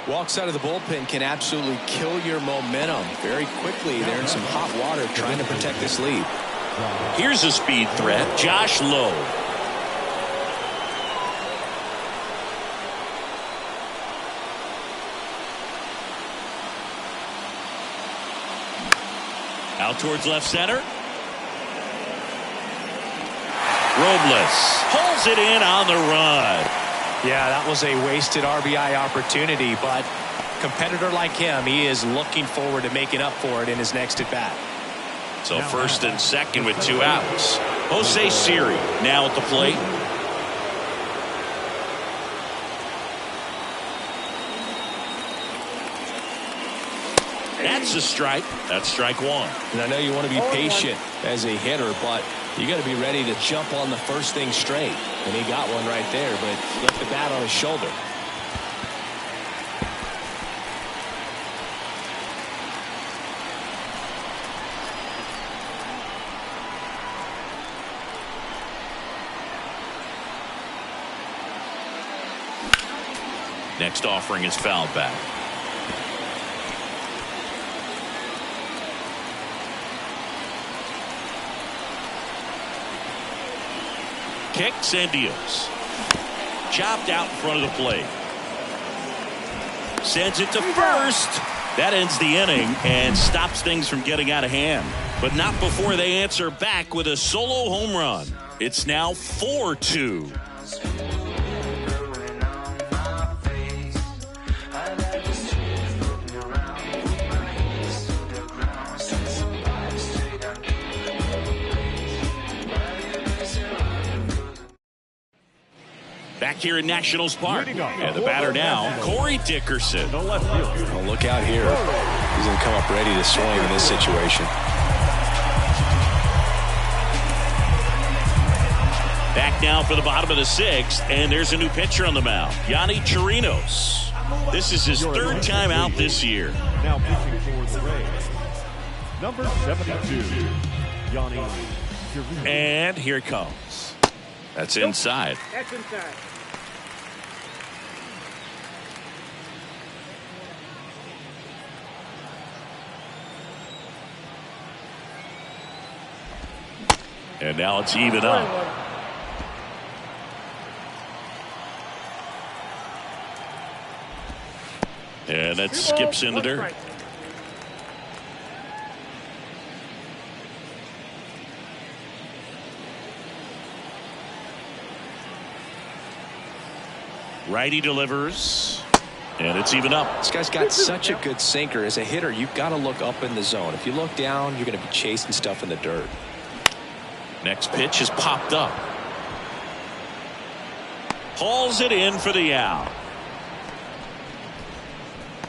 Walks out of the bullpen can absolutely kill your momentum very quickly. They're in some hot water trying to protect this lead. Here's a speed threat, Josh Lowe. Out towards left center. Robles pulls it in on the run. Yeah, that was a wasted RBI opportunity, but a competitor like him, he is looking forward to making up for it in his next at bat. So first and second with 2 outs. Jose Siri now at the plate. That's a strike. That's strike one. And I know you want to be patient as a hitter, but you got to be ready to jump on the first thing straight. And he got one right there, but left the bat on his shoulder. Next offering is fouled back. Kicks and deals. Chopped out in front of the plate. Sends it to first. That ends the inning and stops things from getting out of hand. But not before they answer back with a solo home run. It's now 4-2. Back here in Nationals Park. And the batter now, Corey Dickerson. Well, look out here. He's going to come up ready to swing in this situation. Back now for the bottom of the 6th, and there's a new pitcher on the mound, Yonny Chirinos. This is his 3rd time out this year. Now pitching for the Rays, number 72, Yonny Chirinos. And here it comes. That's inside. That's inside. And now it's even up. And that skips in the dirt. Righty delivers. And it's even up. This guy's got such a good sinker. As a hitter, you've got to look up in the zone. If you look down, you're going to be chasing stuff in the dirt. Next pitch is popped up. Hauls it in for the out.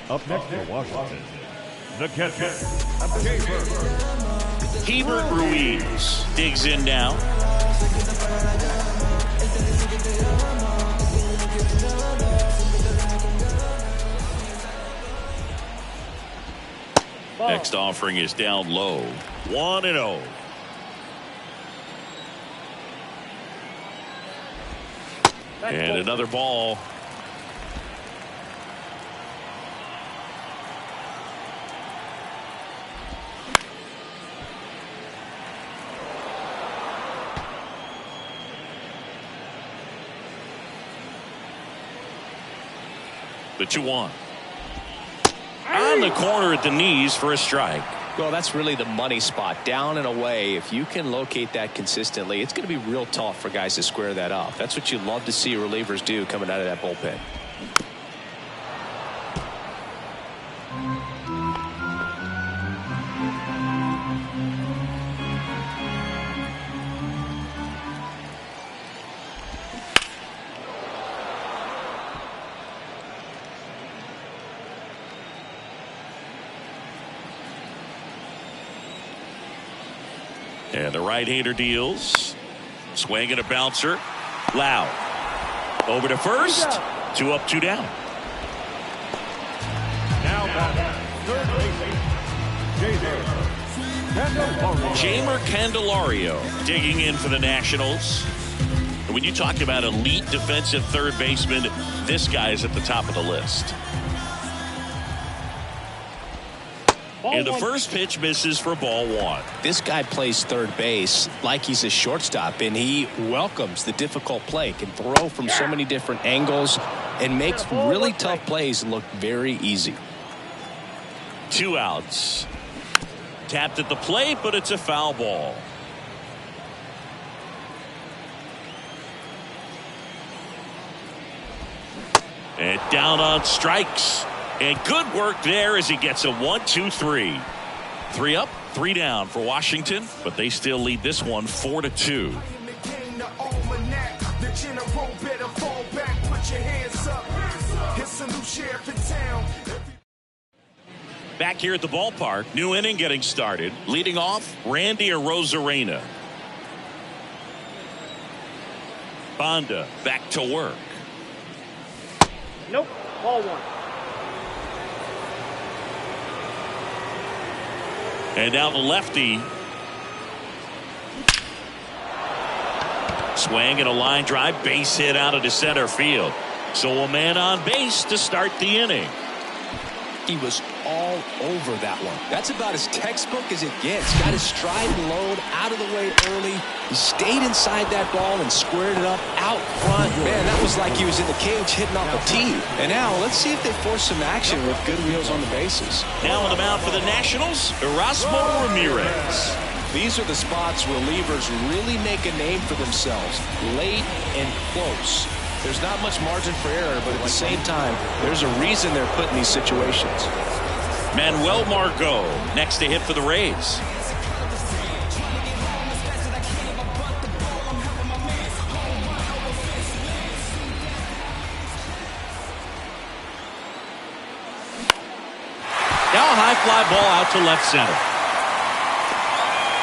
Up next for Washington, the catcher, Hebert Ruiz digs in now. Next offering is down low. 1-0. And another ball. The 2-1. On the corner at the knees for a strike. Well, that's really the money spot. Down and away. If you can locate that consistently, it's going to be real tough for guys to square that up. That's what you love to see relievers do coming out of that bullpen. And the right-hander deals. Swing and a bouncer. Loud. Over to first. 2 up, 2 down. Now batting, third baseman, Jamer Candelario digging in for the Nationals. And when you talk about elite defensive third baseman, this guy is at the top of the list. And the first pitch misses for ball 1. This guy plays third base like he's a shortstop, and he welcomes the difficult play. Can throw from so many different angles and makes really tough plays look very easy. 2 outs. Tapped at the plate, but it's a foul ball. And down on strikes. And good work there as he gets a 1-2-3. 3 up, 3 down for Washington, but they still lead this one 4-2. Back here at the ballpark, new inning getting started. Leading off, Randy Arozarena. Banda back to work. Nope. Ball 1. And now the lefty. Swing and a line drive, base hit out into center field. So a man on base to start the inning. He was all over that one. That's about as textbook as it gets. Got his stride and load out of the way early. He stayed inside that ball and squared it up out front. Man, that was like he was in the cage hitting off a tee. And now let's see if they force some action with good wheels on the bases. Now on the mound for the Nationals, Erasmo Ramirez. These are the spots relievers really make a name for themselves. Late and close. There's not much margin for error, but at the same time, there's a reason they're put in these situations. Manuel Margot next to hit for the Rays. Now a high fly ball out to left center.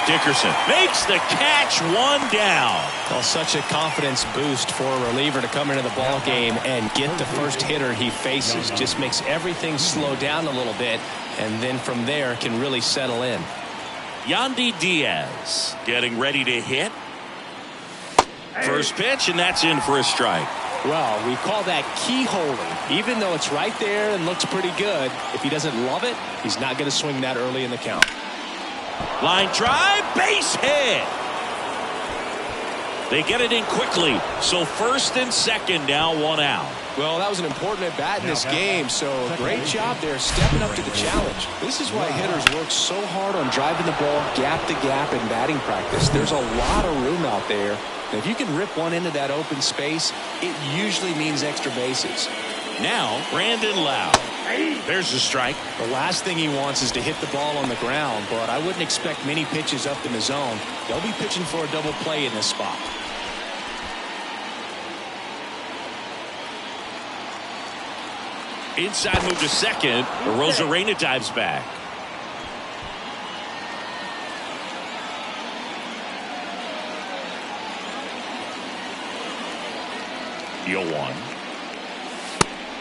Dickerson makes the catch, 1 down. Well, such a confidence boost for a reliever to come into the ball game and get the first hitter he faces. Just makes everything slow down a little bit, and then from there can really settle in. Yandy Diaz getting ready to hit. First pitch, and that's in for a strike. Well, we call that keyholing. Even though it's right there and looks pretty good, if he doesn't love it, he's not going to swing that early in the count. Line drive, base hit. They get it in quickly. So first and second, now 1 out. Well, that was an important at bat in this game, so great job there stepping up to the challenge. This is why hitters work so hard on driving the ball gap to gap in batting practice. There's a lot of room out there. And if you can rip one into that open space, it usually means extra bases. Now, Brandon Lowe. There's the strike. The last thing he wants is to hit the ball on the ground, but I wouldn't expect many pitches up in the zone. They'll be pitching for a double play in this spot. Inside move to second. Arozarena dives back. Deal 1.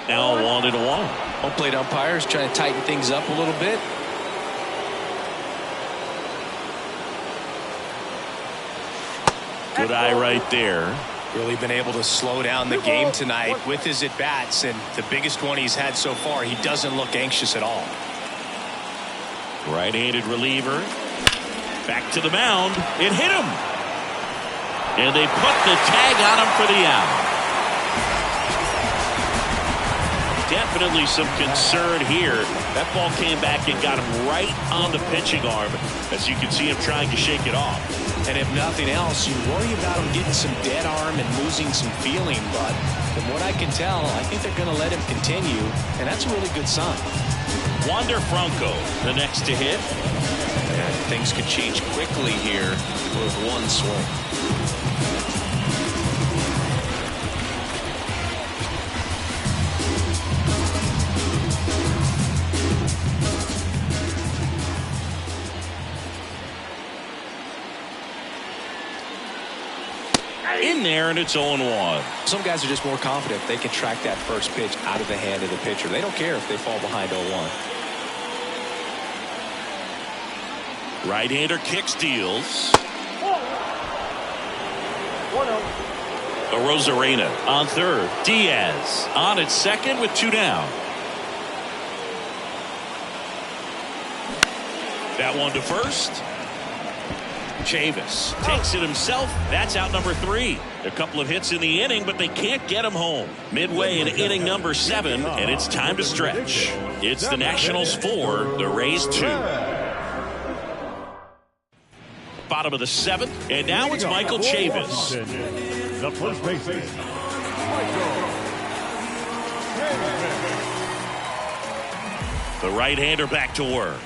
Now 1-1. Home plate umpires trying to tighten things up a little bit. Good eye right there. Really been able to slow down the game tonight with his at-bats, and the biggest one he's had so far, he doesn't look anxious at all. Right-handed reliever. Back to the mound. It hit him. And they put the tag on him for the out. Definitely some concern here. That ball came back and got him right on the pitching arm, as you can see him trying to shake it off. And if nothing else, you worry about him getting some dead arm and losing some feeling. But from what I can tell, I think they're going to let him continue, and that's a really good sign. Wander Franco, the next to hit. And things could change quickly here with one swing. In there, and it's 0-1. Some guys are just more confident they can track that first pitch out of the hand of the pitcher. They don't care if they fall behind 0-1. Right-hander kicks, deals. 1-0. Arozarena on third. Diaz on at second with 2 down. That one to first. Chavis takes it himself. That's out number 3. A couple of hits in the inning, but they can't get him home. Midway in inning number 7, and it's time to stretch. It's the Nationals 4, the Rays 2. Bottom of the 7th, and now it's Michael Chavis. The first baseman, The right-hander back to work.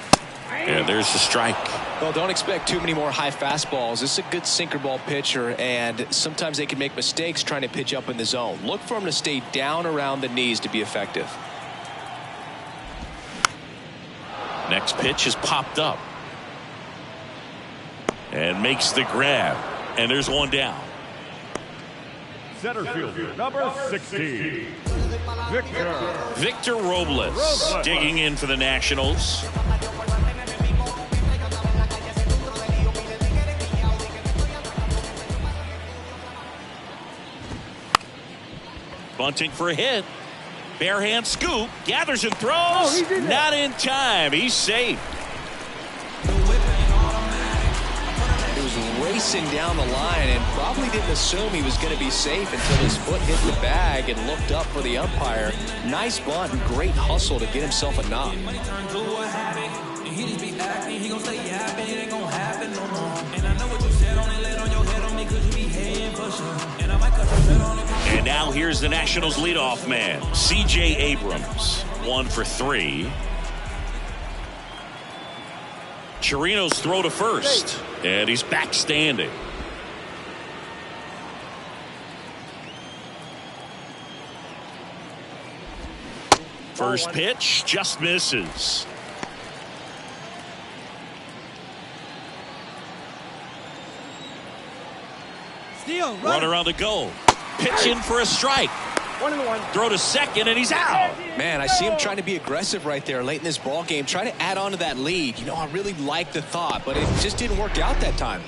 And there's the strike. Well, don't expect too many more high fastballs. This is a good sinker ball pitcher, and sometimes they can make mistakes trying to pitch up in the zone. Look for him to stay down around the knees to be effective. Next pitch is popped up. And makes the grab. And there's one down. center fielder, number 16, Victor Robles digging in for the Nationals. Bunting for a hit. Bare hand scoop. Gathers and throws. Not in time. He's safe. He was racing down the line and probably didn't assume he was going to be safe until his foot hit the bag and looked up for the umpire. Nice bunt and great hustle to get himself a knock. And now here's the Nationals leadoff man, C.J. Abrams. 1 for 3. Chirino's throw to first, and he's back standing. First pitch just misses. Runner on the go. Pitch in for a strike. 1-1. Throw to second, and he's out. Man, I see him trying to be aggressive right there late in this ball game. Try to add on to that lead. You know, I really like the thought, but it just didn't work out that time.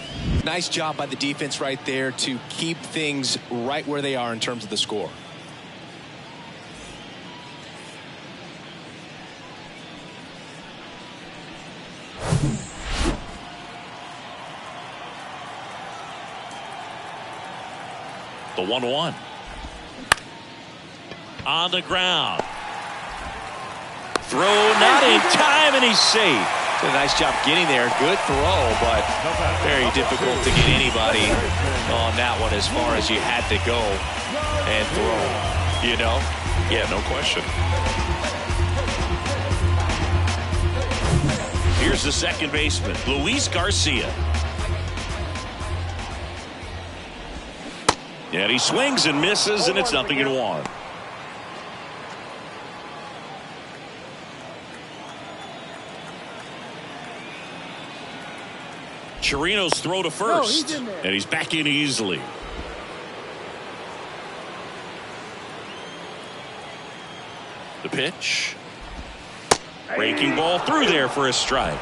Nice job by the defense right there to keep things right where they are in terms of the score. The 1-1. On the ground. Throw not in time, and he's safe. Did a nice job getting there. Good throw, but very difficult to get anybody on that one as far as you had to go and throw. You know? Yeah, no question. Here's the second baseman, Luis Garcia. And he swings and misses, and it's 0-1. Chirino's throw to first, and he's back in easily. The pitch. Breaking ball through there for a strike.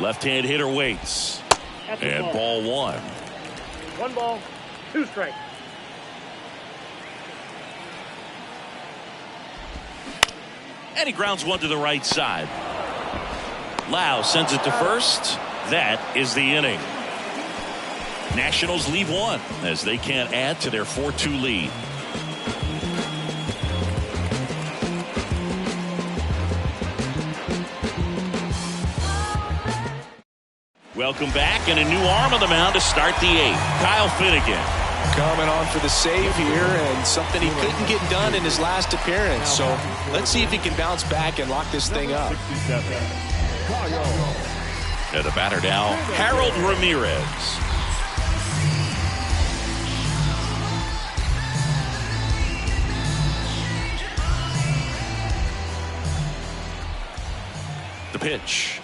Left-hand hitter waits. And ball 1. 1 ball, 2 strikes. And he grounds one to the right side. Lau sends it to first. That is the inning. Nationals leave 1 as they can't add to their 4-2 lead. Welcome back, and a new arm on the mound to start the 8th. Kyle Finnegan. Coming on for the save here, and something he couldn't get done in his last appearance. So let's see if he can bounce back and lock this thing up. And the batter now, Harold Ramirez. The pitch.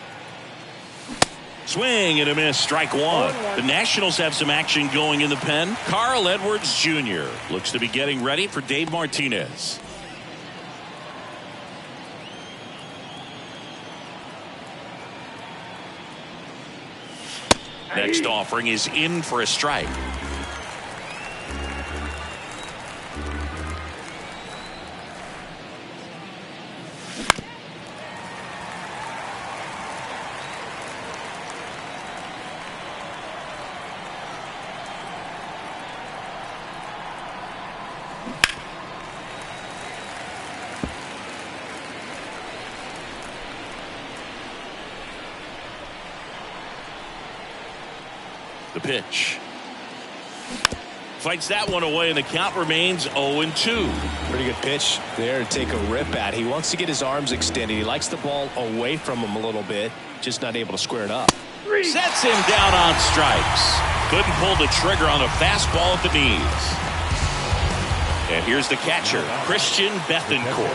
Swing and a miss, strike one. The Nationals have some action going in the pen. Carl Edwards Jr. looks to be getting ready for Dave Martinez. Next offering is in for a strike. The pitch. Fights that one away, and the count remains 0-2. Pretty good pitch there to take a rip at. He wants to get his arms extended. He likes the ball away from him a little bit, just not able to square it up. Sets him down on strikes. Couldn't pull the trigger on a fastball at the knees. And here's the catcher, Christian Bethancourt.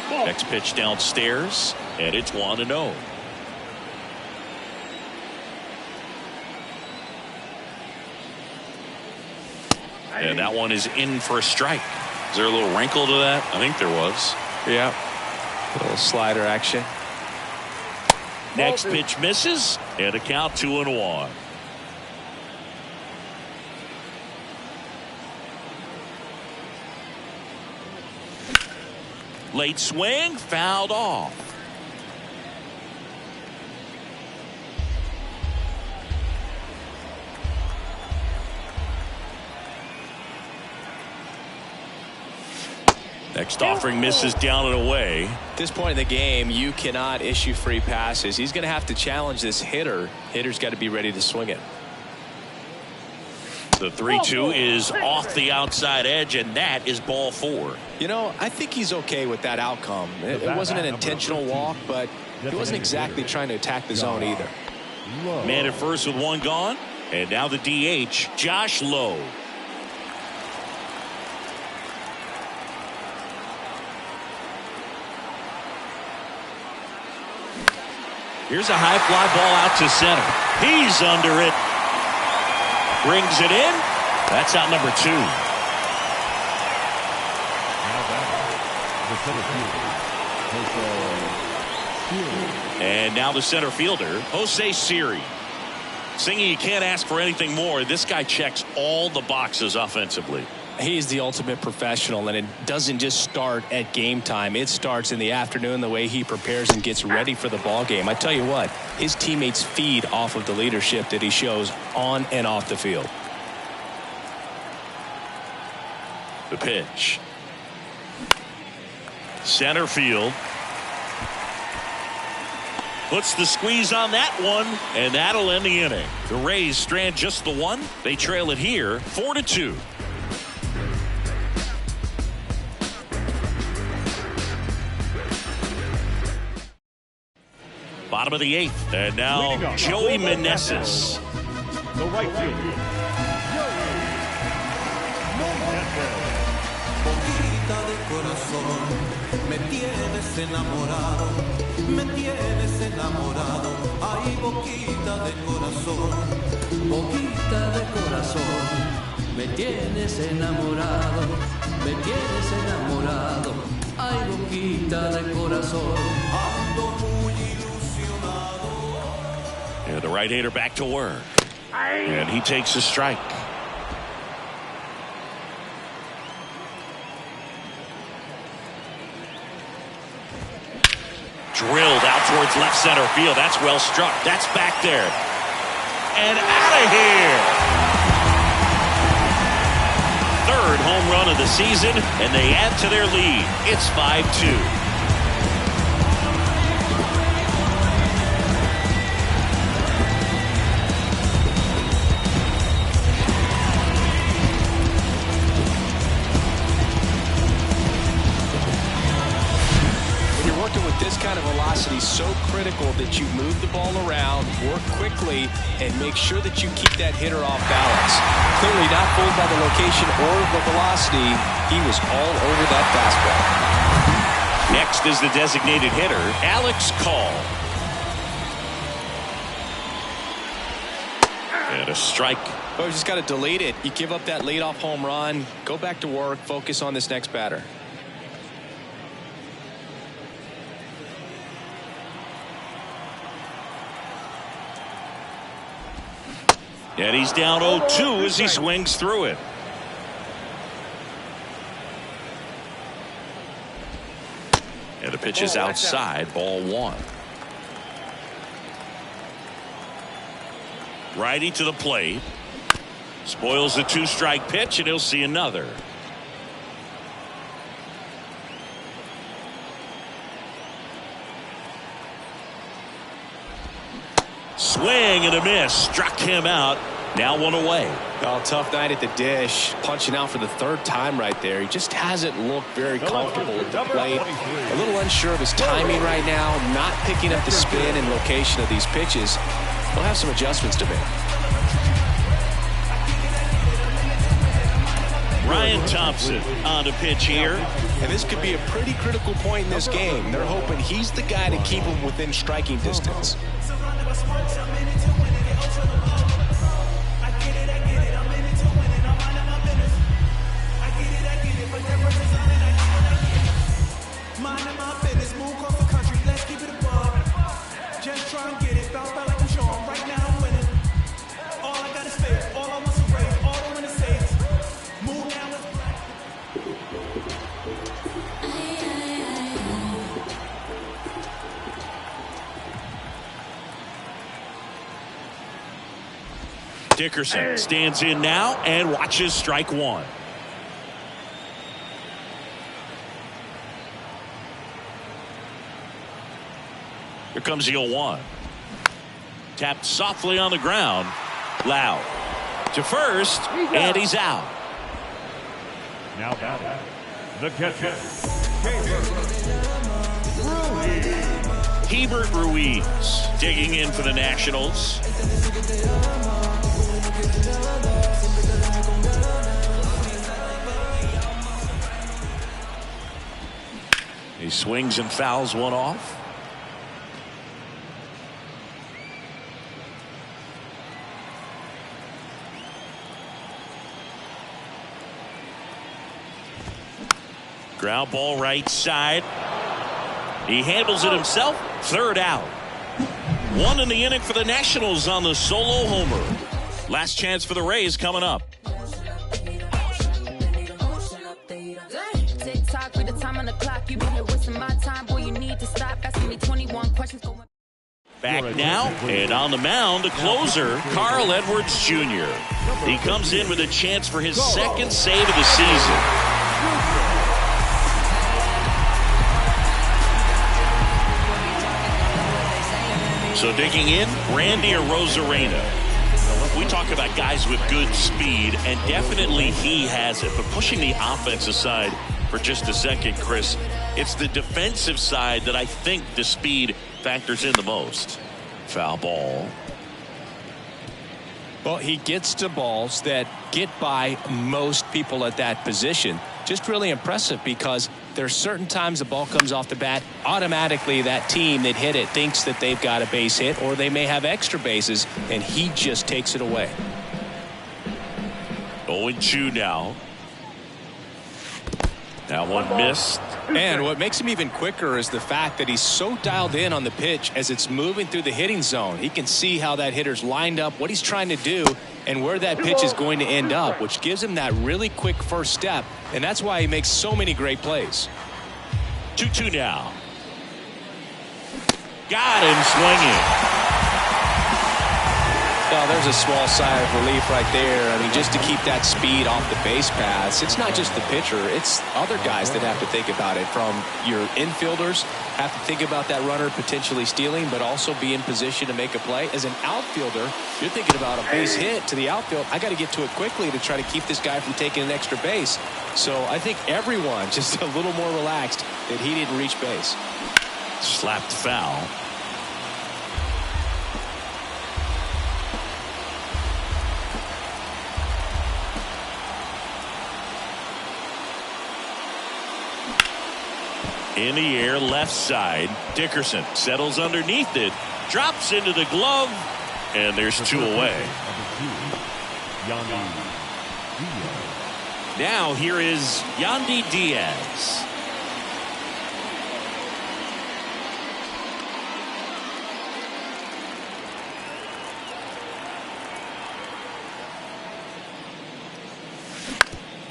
Next pitch downstairs, and it's 1-0. And that one is in for a strike. Is there a little wrinkle to that? I think there was. Yeah. A little slider action. Next pitch misses, and a count 2-1. Late swing, fouled off. Next offering misses down and away. At this point in the game, you cannot issue free passes. He's going to have to challenge this hitter. Hitter's got to be ready to swing it. The 3-2 is off the outside edge, and that is ball 4. You know, I think he's okay with that outcome. It wasn't an intentional walk, but he wasn't exactly trying to attack the zone either. Man at first with one gone, and now the DH, Josh Lowe. Here's a high fly ball out to center. He's under it. Brings it in. That's out number 2. And now the center fielder, Jose Siri. Singing, you can't ask for anything more. This guy checks all the boxes offensively. He's the ultimate professional, and it doesn't just start at game time. It starts in the afternoon, the way he prepares and gets ready for the ball game. I tell you what, his teammates feed off of the leadership that he shows on and off the field. The pitch. Center field. Puts the squeeze on that one, and that'll end the inning. The Rays strand just the one. They trail it here 4-2. Bottom of the 8th, and now Joey Meneses. The right fielder, Boquita de corazón, me tienes enamorado, me tienes enamorado. Ay, boquita de corazón, Boquita de corazón, me tienes enamorado, me tienes enamorado. Ay, boquita de corazón. ando muy ilusionado. And the right-hander back to work. And he takes a strike. Drilled out towards left center field. That's well struck. That's back there. And out of here. Third home run of the season, and they add to their lead. It's 5-2. This kind of velocity is so critical that you move the ball around, work quickly, and make sure that you keep that hitter off balance. Clearly not fooled by the location or the velocity. He was all over that fastball. Next is the designated hitter, Alex Call. And a strike. Oh, you just got to delete it. You give up that leadoff home run, go back to work, focus on this next batter. And he's down 0-2 as he swings through it. And the pitch is outside, ball 1. Righty to the plate. Spoils the 2-strike pitch, and he'll see another. Swing and a miss. Struck him out. Now 1 away. Oh, tough night at the dish. Punching out for the 3rd time right there. He just hasn't looked very comfortable at the plate. A little unsure of his timing right now. Not picking up the spin and location of these pitches. He'll have some adjustments to make. Ryan Thompson on the pitch here. And this could be a pretty critical point in this game. They're hoping he's the guy to keep him within striking distance. Dickerson stands in now and watches strike 1. Here comes the 0-1. Tapped softly on the ground. Loud to first, and he's out. Now batting, the catcher, Hebert Ruiz digging in for the Nationals. He swings and fouls one off. Ground ball right side. He handles it himself. 3rd out. 1 in the inning for the Nationals on the solo homer. Last chance for the Rays coming up. Back now, and on the mound, the closer, Carl Edwards Jr. He comes in with a chance for his 2nd save of the season. So digging in, Randy Arozarena. We talk about guys with good speed, and definitely he has it. But pushing the offense aside for just a second, Chris, it's the defensive side that I think the speed factors in the most. Foul ball. Well, he gets to balls that get by most people at that position. Just really impressive because there's certain times the ball comes off the bat, automatically that team that hit it thinks that they've got a base hit or they may have extra bases, and he just takes it away. 0-2 now. That one missed. And what makes him even quicker is the fact that he's so dialed in on the pitch as it's moving through the hitting zone. He can see how that hitter's lined up, what he's trying to do, and where that pitch is going to end up, which gives him that really quick first step, and that's why he makes so many great plays. 2-2 now. Got him swinging. Well, there's a small sigh of relief right there. I mean, just to keep that speed off the base paths. It's not just the pitcher. It's other guys that have to think about it. From your infielders, have to think about that runner potentially stealing, but also be in position to make a play. As an outfielder, you're thinking about a base hit to the outfield. I got to get to it quickly to try to keep this guy from taking an extra base. So I think everyone just a little more relaxed that he didn't reach base. Slapped foul. In the air, left side. Dickerson settles underneath it, drops into the glove, and there's two away. Now here is Yandy Diaz.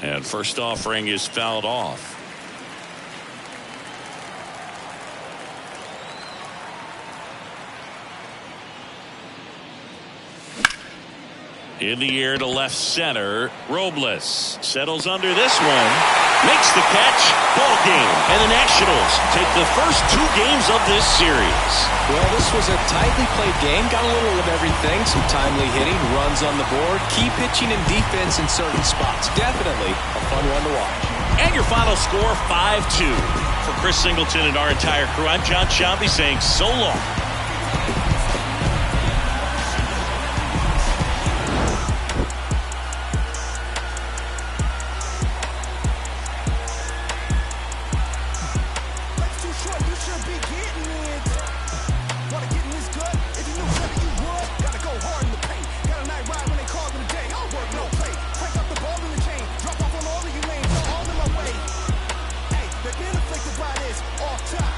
And first offering is fouled off. In the air to left center. Robles settles under this one. Makes the catch. Ball game. And the Nationals take the first two games of this series. Well, this was a tightly played game. Got a little of everything. Some timely hitting, runs on the board, key pitching and defense in certain spots. Definitely a fun one to watch. And your final score, 5-2. For Chris Singleton and our entire crew, I'm John Shambi saying so long. Off top.